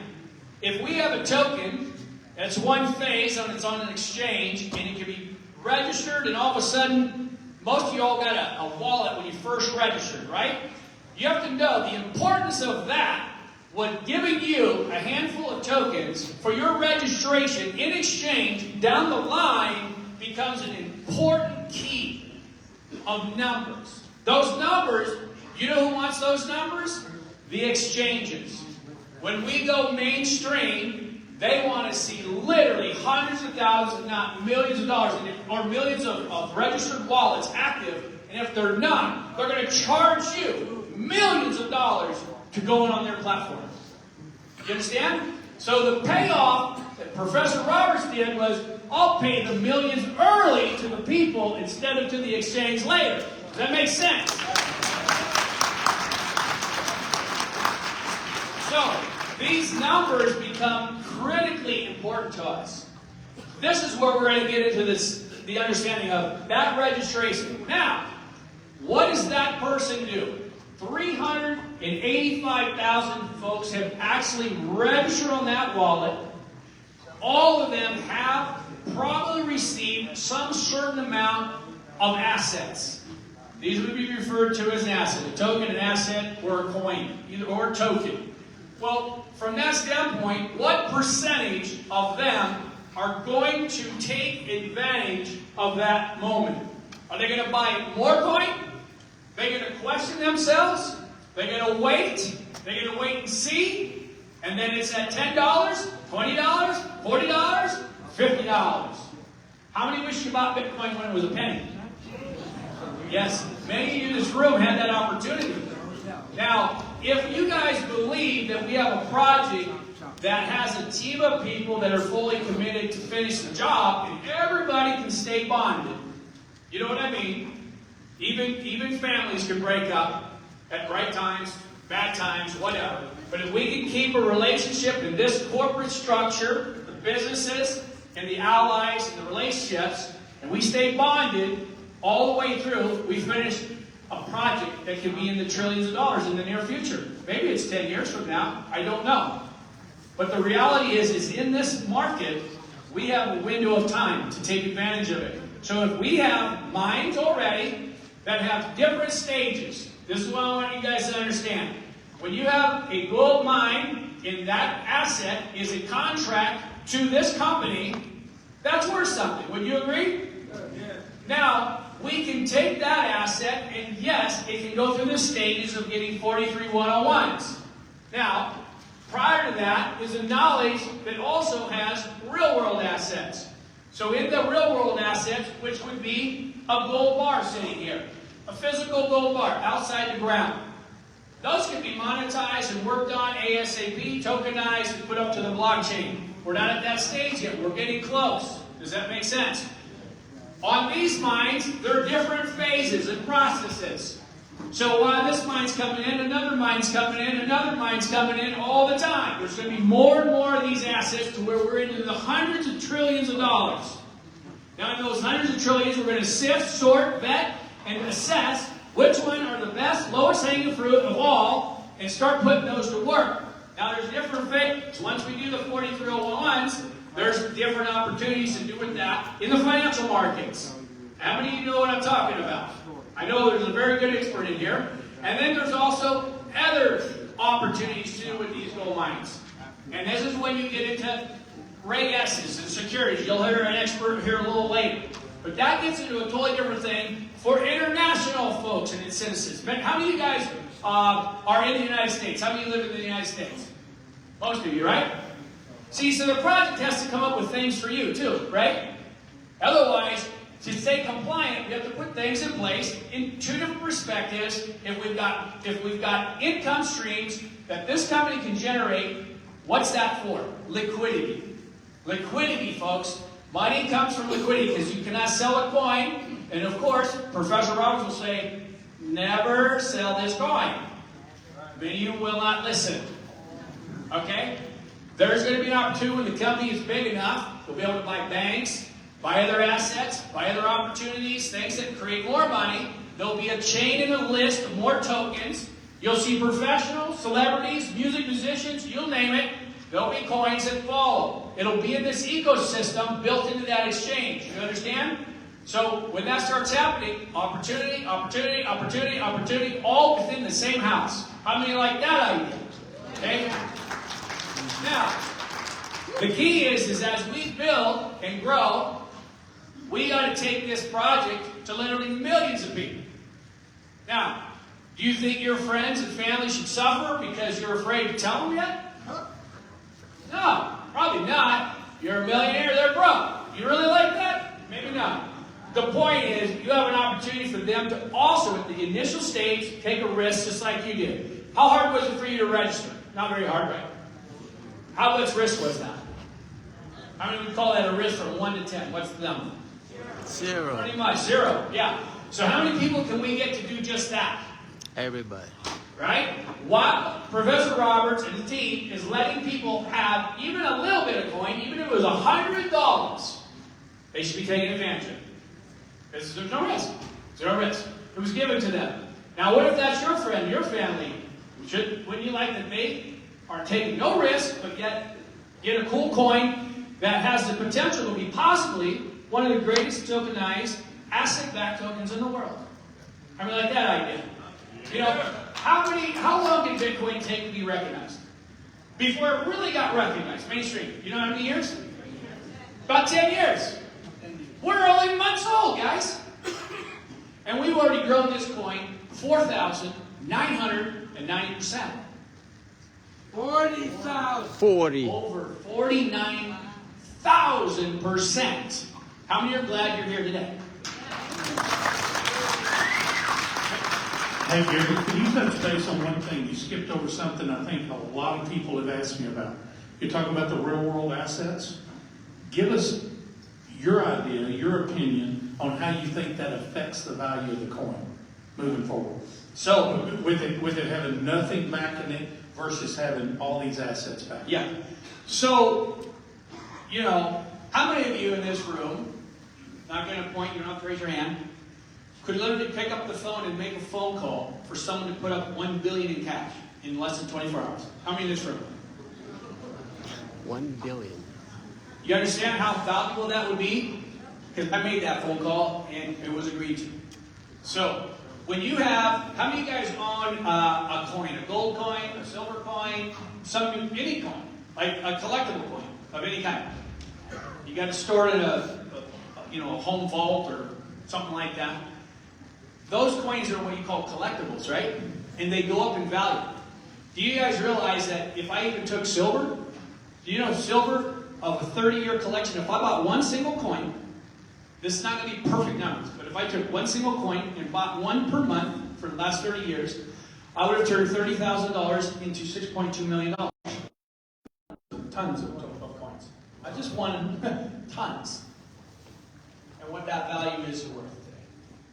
If we have a token that's one phase and it's on an exchange and it can be registered, and all of a sudden, most of you all got a wallet when you first registered, right? You have to know the importance of that would giving you a handful of tokens for your registration in exchange down the line becomes an important key of numbers. Those numbers, you know who wants those numbers? The exchanges. When we go mainstream, they want to see literally hundreds of thousands, if not millions of dollars, or millions of registered wallets active. And if they're not, they're going to charge you millions of dollars to go in on their platform. You understand? So the payoff that Professor Roberts did was, I'll pay the millions early to the people instead of to the exchange later. Does that make sense? So, these numbers become critically important to us. This is where we're going to get into the understanding of that registration. Now, what does that person do? 385,000 folks have actually registered on that wallet. All of them have probably received some certain amount of assets. These would be referred to as an asset. A token, an asset, or a coin, or a token. Well, from that standpoint, what percentage of them are going to take advantage of that moment? Are they going to buy more coin? They're going to question themselves? They're going to wait? They're going to wait and see? And then it's at $10, $20, $40, $50. How many wish you bought Bitcoin when it was a penny? Yes, many of you in this room had that opportunity. Now, if you guys believe that we have a project that has a team of people that are fully committed to finish the job, and everybody can stay bonded, you know what I mean? Even families can break up at right times, bad times, whatever. But if we can keep a relationship in this corporate structure, the businesses and the allies and the relationships, and we stay bonded all the way through, we finish a project that can be in the trillions of dollars in the near future. Maybe it's 10 years from now. I don't know. But the reality is in this market, we have a window of time to take advantage of it. So if we have mines already that have different stages, this is what I want you guys to understand. When you have a gold mine, and that asset is a contract to this company, that's worth something. Would you agree? Now, we can take that asset, and yes, it can go through the stages of getting 43101s. Now, prior to that is a knowledge that also has real-world assets. So in the real-world assets, which would be a gold bar sitting here, a physical gold bar outside the ground. Those can be monetized and worked on ASAP, tokenized, and put up to the blockchain. We're not at that stage yet. We're getting close. Does that make sense? On these mines, there are different phases and processes. So while this mine's coming in, another mine's coming in, another mine's coming in all the time. There's going to be more and more of these assets to where we're into the hundreds of trillions of dollars. Now in those hundreds of trillions, we're going to sift, sort, vet, and assess which one are the best, lowest hanging fruit of all, and start putting those to work. Now there's different phases. Once we do the 43001s, there's different opportunities to do with that in the financial markets. How many of you know what I'm talking about? I know there's a very good expert in here. And then there's also other opportunities to do with these gold mines. And this is when you get into Reg S's and securities. You'll hear an expert here a little later. But that gets into a totally different thing for international folks and its citizens. How many of you guys are in the United States? How many of you live in the United States? Most of you, right? See, so the project has to come up with things for you too, right? Otherwise, to stay compliant, we have to put things in place in two different perspectives. If we've got income streams that this company can generate, what's that for? Liquidity. Liquidity, folks. Money comes from liquidity because you cannot sell a coin. And of course, Professor Roberts will say, never sell this coin. Many of you will not listen. Okay? There's going to be an opportunity when the company is big enough, we'll be able to buy banks, buy other assets, buy other opportunities, things that create more money. There'll be a chain and a list of more tokens. You'll see professionals, celebrities, music musicians, you'll name it. There'll be coins that follow. It'll be in this ecosystem built into that exchange. You understand? So when that starts happening, opportunity, opportunity, opportunity, opportunity, all within the same house. How many like that idea? Okay? Now, the key is as we build and grow, we got to take this project to literally millions of people. Now, do you think your friends and family should suffer because you're afraid to tell them yet? No, probably not. You're a millionaire, they're broke. You really like that? Maybe not. The point is, you have an opportunity for them to also, at the initial stage, take a risk just like you did. How hard was it for you to register? Not very hard, right? How much risk was that? How many would call that a risk from 1 to 10? What's the number? 0. Pretty much, 0. Yeah. So how many people can we get to do just that? Everybody. Right? What Professor Roberts and his team is letting people have even a little bit of coin, even if it was $100, they should be taking advantage of it. Because there's no risk. There's no risk. It was given to them. Now, what if that's your friend, your family? Wouldn't you like that they are taking no risk, but yet get a cool coin that has the potential to be possibly one of the greatest tokenized asset-backed tokens in the world? I mean, like that idea. You know, how long did Bitcoin take to be recognized? Before it really got recognized, mainstream. You know how many years? About 10 years. We're only months old, guys. And we've already grown this coin 4,990%. 40,000. 40. Over 49,000%. How many are glad you're here today? Hey, Gary, can you touch base on one thing? You skipped over something I think a lot of people have asked me about. You're talking about the real-world assets. Give us your idea, your opinion on how you think that affects the value of the coin moving forward. So, with it having nothing back in it versus having all these assets back. Yeah. So, you know, how many of you in this room, not going to point, you don't have to raise your hand, could literally pick up the phone and make a phone call for someone to put up $1 billion in cash in less than 24 hours? How many in this room? 1 billion. You understand how valuable that would be? Because I made that phone call and it was agreed to. So, when you have, how many of you guys own a coin, a gold coin, a silver coin, any coin, like a collectible coin of any kind? You got to store it in a home vault or something like that. Those coins are what you call collectibles, right? And they go up in value. Do you guys realize that if I even took silver, do you know silver of a 30-year collection, if I bought one single coin, this is not going to be perfect numbers, but if I took one single coin and bought one per month for the last 30 years, I would have turned $30,000 into $6.2 million. Tons of coins. I just won tons. And what that value is worth today.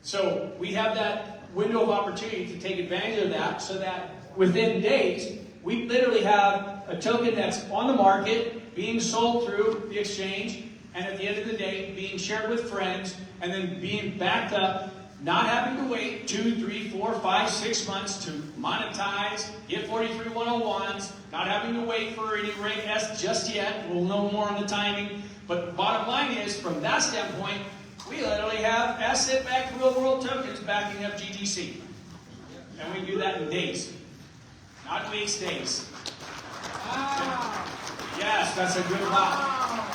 So we have that window of opportunity to take advantage of that so that within days, we literally have a token that's on the market, being sold through the exchange, and at the end of the day, being shared with friends, and then being backed up, not having to wait 2, 3, 4, 5, 6 months to monetize, get 43101s, not having to wait for any Reg S just yet. We'll know more on the timing. But the bottom line is, from that standpoint, we literally have asset-backed real-world tokens backing up GGC. And we do that in days. Not weeks, days. Yes, that's a good lot.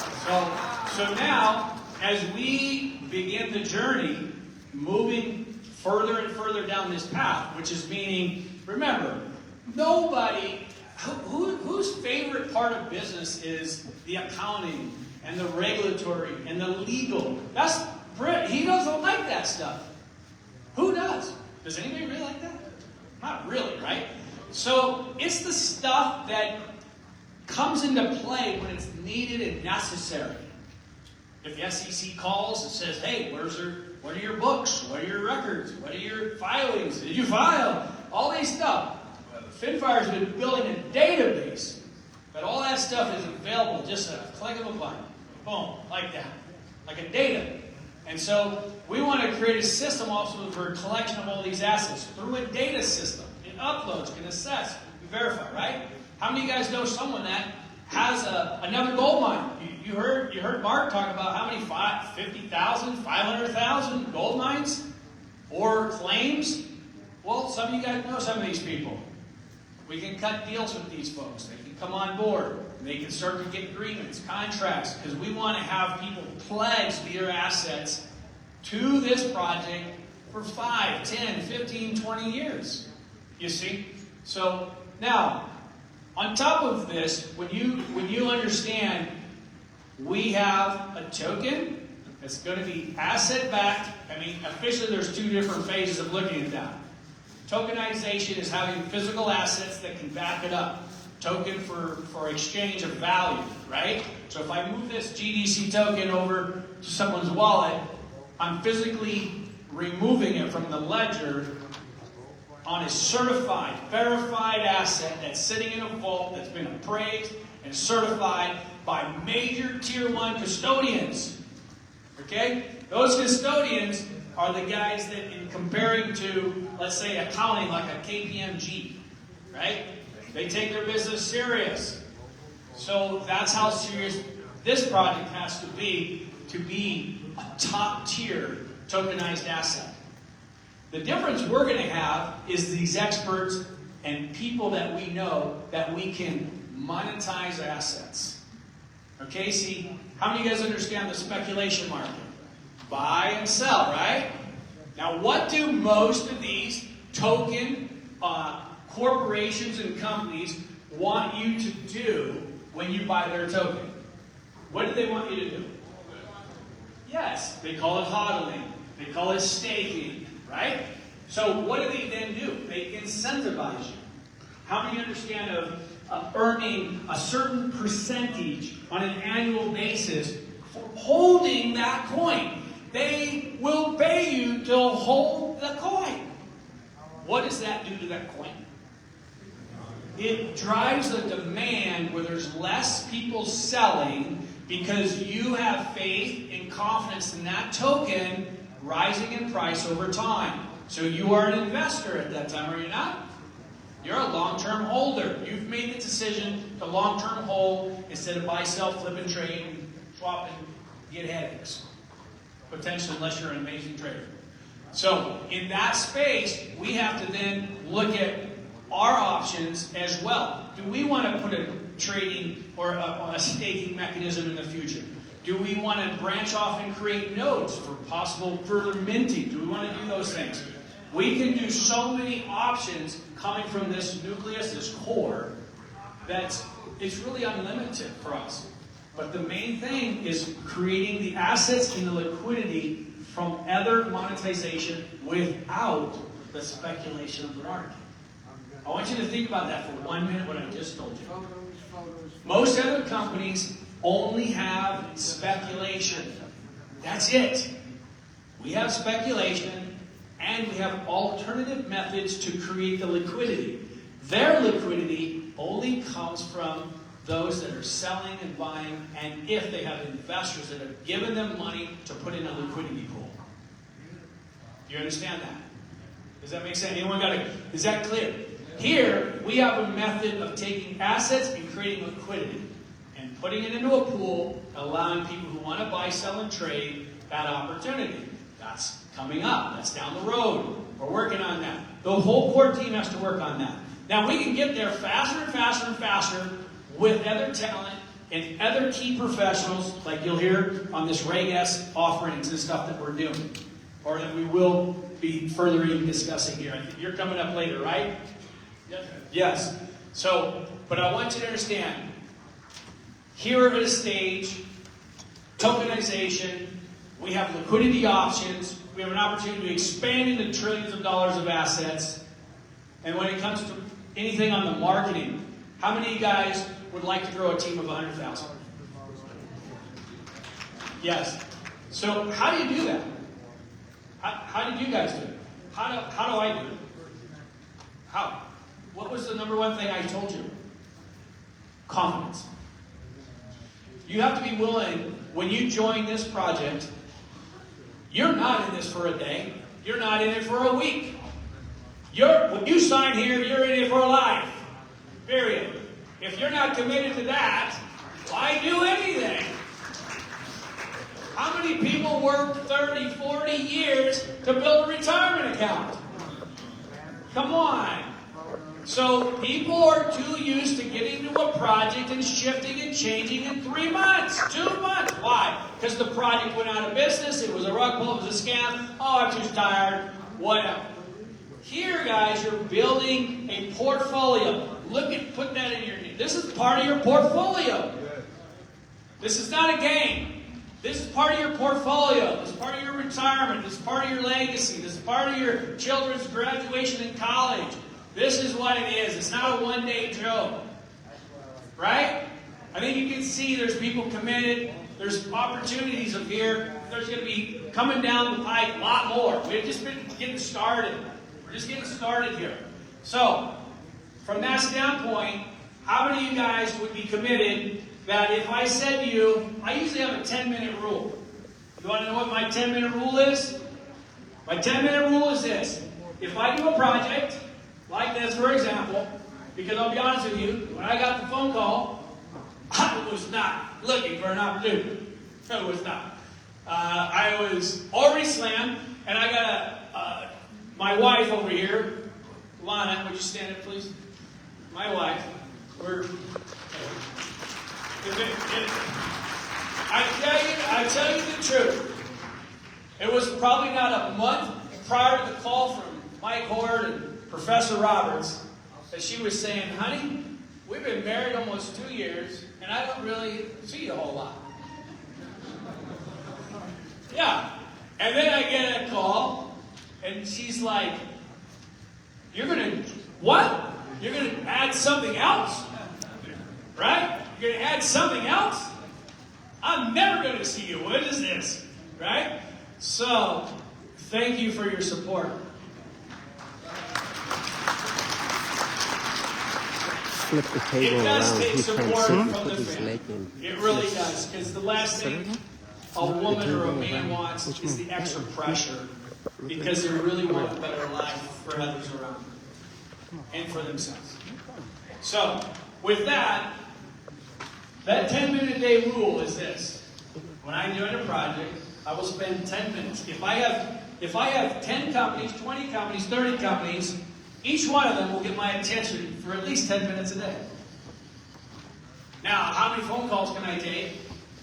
So now, as we begin the journey, moving further and further down this path, which is meaning, remember, nobody, whose favorite part of business is the accounting and the regulatory and the legal? He doesn't like that stuff. Who does? Does anybody really like that? Not really, right? So it's the stuff that comes into play when it's needed and necessary. If the SEC calls and says, hey, what are your books? What are your records? What are your filings? Did you file? All these stuff. Finfire's been building a database, but all that stuff is available just at a click of a button. Boom, like that. Like a data. And so we want to create a system also for a collection of all these assets through a data system. It uploads, can assess, verify, right? How many of you guys know someone that has another gold mine? You heard Mark talk about how many 50,000, 500,000 gold mines or claims? Well, some of you guys know some of these people. We can cut deals with these folks. They can come on board. They can start to get agreements, contracts, because we want to have people pledge their assets to this project for 5, 10, 15, 20 years. You see? So now, on top of this, when you understand we have a token that's going to be asset-backed. I mean, officially there's 2 different phases of looking at that. Tokenization is having physical assets that can back it up. Token for exchange of value, right? So if I move this GGC token over to someone's wallet, I'm physically removing it from the ledger on a certified, verified asset that's sitting in a vault that's been appraised and certified by major tier 1 custodians. Okay? Those custodians are the guys that, in comparing to, let's say, accounting like a KPMG, right? They take their business serious. So that's how serious this project has to be a top tier tokenized asset. The difference we're going to have is these experts and people that we know that we can monetize assets. Okay, see, how many of you guys understand the speculation market? Buy and sell, right? Now, what do most of these token corporations and companies want you to do when you buy their token? What do they want you to do? Yes, they call it hodling. They call it staking, right? So what do they then do? They incentivize you. How many understand of earning a certain percentage on an annual basis for holding that coin? They will pay you to hold the coin. What does that do to that coin? It drives a demand where there's less people selling because you have faith and confidence in that token rising in price over time. So you are an investor at that time, are you not? You're a long-term holder. You've made the decision to long-term hold instead of buy, sell, flip, and trade, and swap and get headaches. Potentially, unless you're an amazing trader. So in that space, we have to then look at our options as well. Do we want to put a trading or a staking mechanism in the future? Do we want to branch off and create nodes for possible further minting? Do we want to do those things? We can do so many options coming from this nucleus, this core, that it's really unlimited for us. But the main thing is creating the assets and the liquidity from other monetization without the speculation of the market. I want you to think about that for 1 minute, what I just told you. Most other companies only have speculation. That's it. We have speculation, and we have alternative methods to create the liquidity. Their liquidity only comes from those that are selling and buying, and if they have investors that have given them money to put in a liquidity pool. Do you understand that? Does that make sense? Anyone got it? Is that clear? Here, we have a method of taking assets and creating liquidity and putting it into a pool, allowing people who want to buy, sell, and trade that opportunity. That's coming up. That's down the road. We're working on that. The whole core team has to work on that. Now, we can get there faster and faster and faster with other talent and other key professionals, like you'll hear on this Reg S offerings and stuff that we're doing, or that we will be further discussing here. You're coming up later, right? Yes. So, but I want you to understand, here at a stage, tokenization, we have liquidity options, we have an opportunity to expand into trillions of dollars of assets, and when it comes to anything on the marketing, how many of you guys would like to grow a team of 100,000? Yes. So how do you do that? How did you guys do it? How do I do it? How? What was the number one thing I told you? Confidence. You have to be willing, when you join this project, you're not in this for a day. You're not in it for a week. When you sign here, you're in it for life. Period. If you're not committed to that, why do anything? How many people work 30, 40 years to build a retirement account? Come on. So people are too used to getting to a project and shifting and changing in 3 months, 2 months. Why? Because the project went out of business, it was a rug pull, it was a scam, oh, I'm just tired, whatever. Here, guys, you're building a portfolio. Put that in your name. This is part of your portfolio. This is not a game. This is part of your portfolio. This is part of your retirement. This is part of your legacy. This is part of your children's graduation in college. This is what it is. It's not a one-day joke. Right? I think you can see there's people committed. There's opportunities up here. There's going to be coming down the pipe a lot more. We've just been getting started. We're just getting started here. So, from that standpoint, how many of you guys would be committed that if I said to you, I usually have a 10-minute rule. You want to know what my 10-minute rule is? My 10-minute rule is this. If I do a project, like this for example, because I'll be honest with you, when I got the phone call, I was not looking for an opportunity. I was not. I was already slammed, and I got my wife over here, Lana, would you stand up, please? My wife. I tell you the truth. It was probably not a month prior to the call from Mike Horde and Professor Roberts that she was saying, honey, we've been married almost 2 years, and I don't really see you a whole lot. Yeah. And then I get a call, and she's like, you're going to, what? You're going to add something else? Right? You're going to add something else? I'm never going to see you. What is this? Right? So, thank you for your support. Flip the table It does around. take He's trying to support sit and from put the his family. leg in. It really does, because the last thing a woman or a man wants is the extra pressure, because they really want a better life for others around them and for themselves. So, with that 10-minute day rule is this. When I'm doing a project, I will spend 10 minutes. If I have 10 companies, 20 companies, 30 companies, each one of them will get my attention for at least 10 minutes a day. Now, how many phone calls can I take?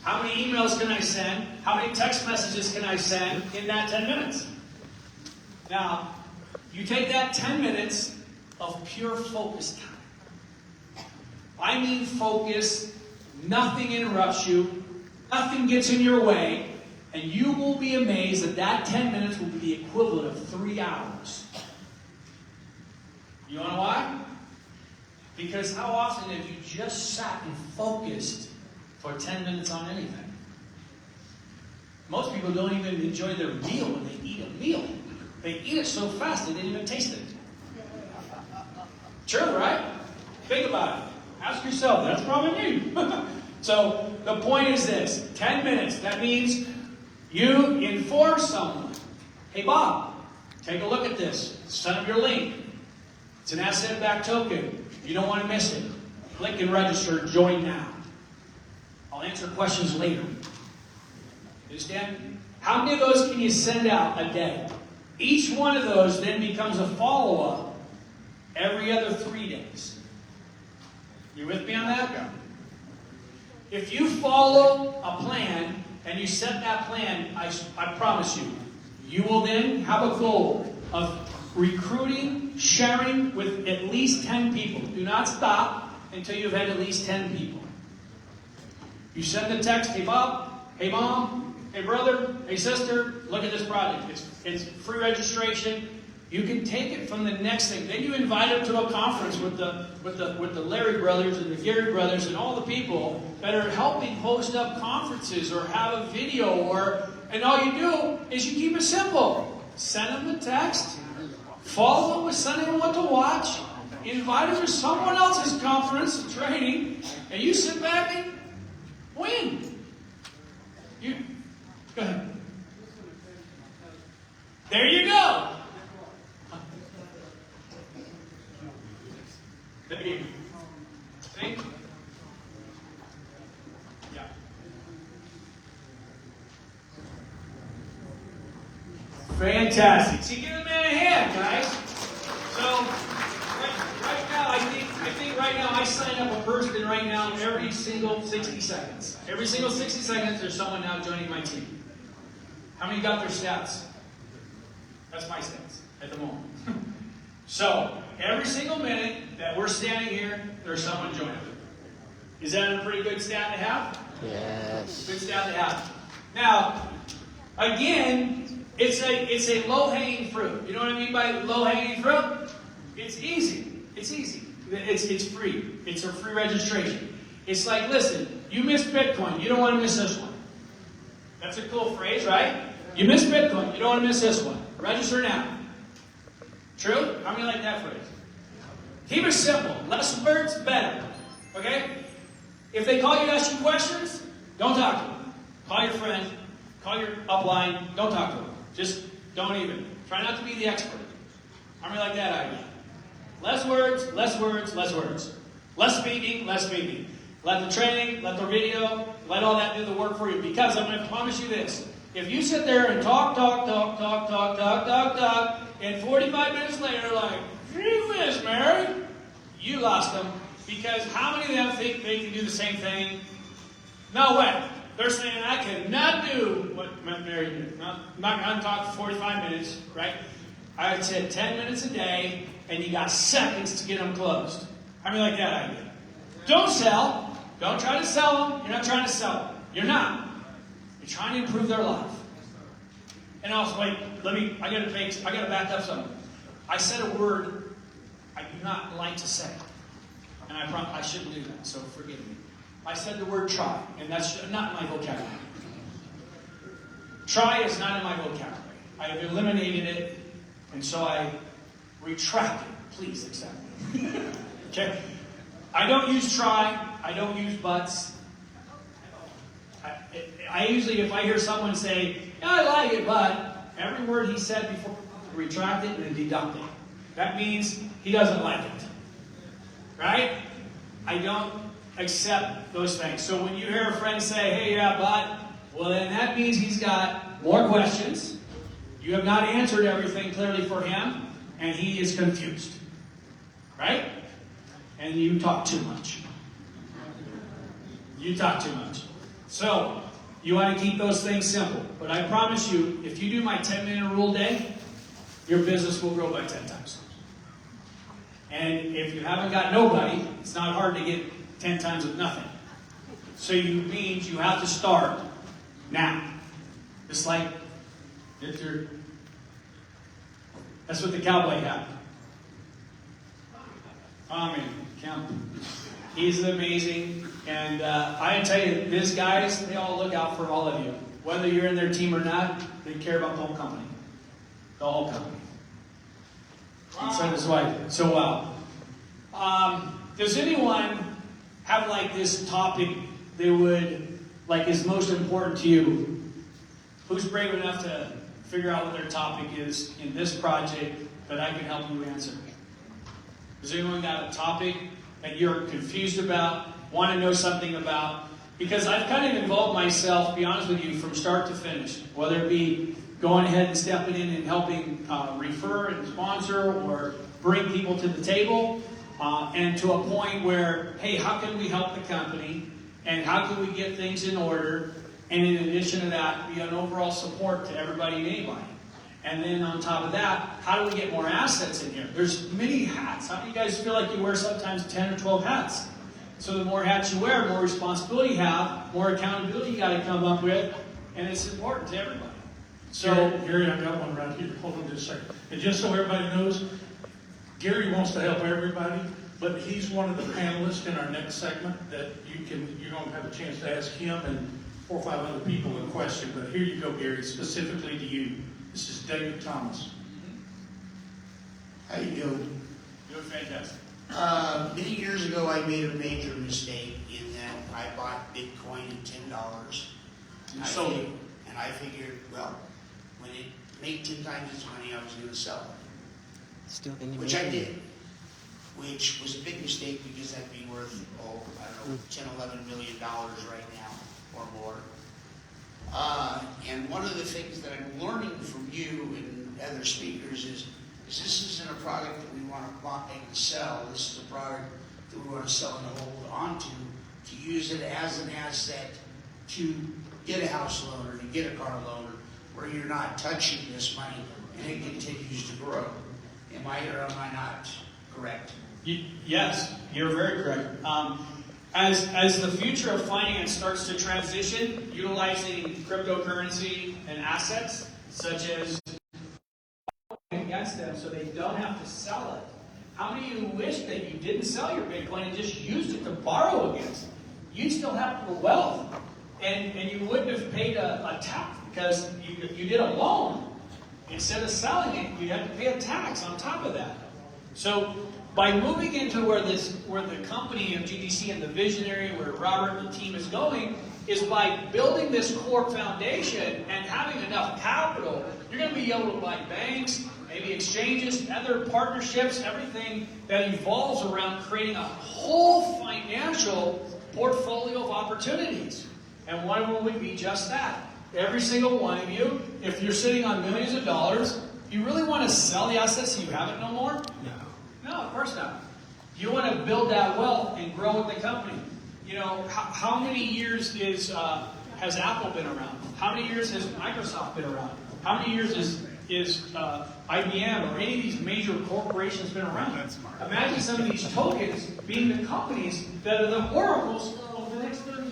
How many emails can I send? How many text messages can I send in that 10 minutes? Now, you take that 10 minutes of pure focus time. I mean focus, nothing interrupts you, nothing gets in your way, and you will be amazed that that 10 minutes will be the equivalent of 3 hours. You know why? Because how often have you just sat and focused for 10 minutes on anything? Most people don't even enjoy their meal when they eat a meal. They eat it so fast they didn't even taste it. True, right? Think about it. Ask yourself. That's probably me. So the point is this. 10 minutes. That means you inform someone. Hey, Bob, take a look at this. Send them your link. It's an asset-backed token. You don't want to miss it. Click and register. Join now. I'll answer questions later. Understand? How many of those can you send out a day? Each one of those then becomes a follow-up every other 3 days. You with me on that? Yeah. If you follow a plan and you set that plan, I promise you, you will then have a goal of recruiting, sharing with at least 10 people. Do not stop until you've had at least 10 people. You send the text, hey Bob, hey Mom, hey brother, hey sister, look at this project. It's free registration. You can take it from the next thing. Then you invite them to a conference with the Larry brothers and the Gary brothers and all the people that are helping host up conferences or have a video and all you do is you keep it simple. Send them the text, follow them with sending them what to watch, invite them to someone else's conference, training, and you sit back and win. Go ahead. There you go. There you go. See? Yeah. Fantastic. See, give the man a hand, guys. So, right now, right now, I sign up a person right now every single 60 seconds. Every single 60 seconds, there's someone now joining my team. How many got their stats? That's my stats at the moment. So, every single minute that we're standing here, there's someone joining. Is that a pretty good stat to have? Yes. Good stat to have. Now, again, it's a low-hanging fruit. You know what I mean by low-hanging fruit? It's easy. It's easy. It's free. It's a free registration. It's like, listen, you missed Bitcoin. You don't want to miss this one. That's a cool phrase, right? You missed Bitcoin. You don't want to miss this one. Register now. True? How many like that phrase? Keep it simple. Less words, better. Okay? If they call you to ask you questions, don't talk to them. Call your friend. Call your upline. Don't talk to them. Just don't even. Try not to be the expert. How many like that idea? Less words, less words, less words. Less speaking, less speaking. Let the training, let the video, let all that do the work for you. Because I'm going to promise you this. If you sit there and talk, and 45 minutes later, like, gee whiz, Mary, you lost them. Because how many of them think they can do the same thing? No way. They're saying, I cannot do what Mary did. I'm not going to talk for 45 minutes, right? I said 10 minutes a day, and you got seconds to get them closed. How many like that idea? Don't sell. Don't try to sell them. You're not trying to sell them. You're not. You're trying to improve their life. And also, wait, I gotta back up something. I said a word I do not like to say. And I shouldn't do that, so forgive me. I said the word try, and that's not in my vocabulary. Try is not in my vocabulary. I have eliminated it, and so I retract it. Please accept it. Okay? I don't use try. I don't use buts. I usually, if I hear someone say, yeah, I like it, but every word he said before, retract it and then deduct it. That means he doesn't like it. Right? I don't accept those things. So when you hear a friend say, hey, yeah, but, well, then that means he's got more questions. You have not answered everything clearly for him, and he is confused. Right? And you talk too much. You talk too much. So, you want to keep those things simple. But I promise you, if you do my 10-minute rule day, your business will grow by 10 times. And if you haven't got nobody, it's not hard to get 10 times with nothing. So it means you have to start now. It's like, that's what the cowboy had. I mean, Kemp. He's amazing. And I tell you, these guys, they all look out for all of you. Whether you're in their team or not, they care about the whole company. The whole company. Wow. And so does wife. So wow. Does anyone have like this topic they would, like, is most important to you? Who's brave enough to figure out what their topic is in this project that I can help you answer? Has anyone got a topic that you're confused about, want to know something about? Because I've kind of involved myself, to be honest with you, from start to finish. Whether it be going ahead and stepping in and helping refer and sponsor or bring people to the table, and to a point where, hey, how can we help the company? And how can we get things in order? And in addition to that, be an overall support to everybody and anybody. And then on top of that, how do we get more assets in here? There's many hats. How do you guys feel like you wear sometimes 10 or 12 hats? So the more hats you wear, more responsibility you have, more accountability you got to come up with, and it's important to everybody. So, Gary, I got one right here. Hold on just a second. And just so everybody knows, Gary wants to help everybody, but he's one of the panelists in our next segment that you're going to have a chance to ask him and 4 or 5 other people a question. But here you go, Gary, specifically to you. This is David Thomas. How you doing? Doing fantastic. Many years ago, I made a major mistake in that I bought Bitcoin at $10. And I figured, well, when it made 10 times its money, I was going to sell it. Still in the Which I did. Which was a big mistake because that'd be worth, I don't know, $10, $11 million right now or more. And one of the things that I'm learning from you and other speakers is this isn't a product that we want to buy and sell. This is a product that we want to sell and hold on to use it as an asset to get a house loan or to get a car loan, where you're not touching this money and it continues to grow. Am I or am I not correct? Yes, you're very correct. As the future of finance starts to transition, utilizing cryptocurrency and assets such as against them so they don't have to sell it. How many of you wish that you didn't sell your Bitcoin and just used it to borrow against? You'd still have the wealth, and you wouldn't have paid a tax because you did a loan. Instead of selling it, you'd have to pay a tax on top of that. So by moving into where the company of GGC and the visionary, where Robert and the team is going, is by building this core foundation and having enough capital, you're going to be able to buy banks, maybe exchanges, other partnerships, everything that evolves around creating a whole financial portfolio of opportunities. And why won't we be just that? Every single one of you, if you're sitting on millions of dollars, you really want to sell the assets so you have it no more? No, of course not. You want to build that wealth and grow with the company. You know, how many years has Apple been around? How many years has Microsoft been around? How many years is IBM or any of these major corporations been around? Imagine some of these tokens being the companies that are the oracles of the next 30 years.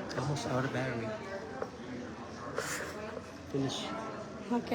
It's almost out of battery. Finish. Okay.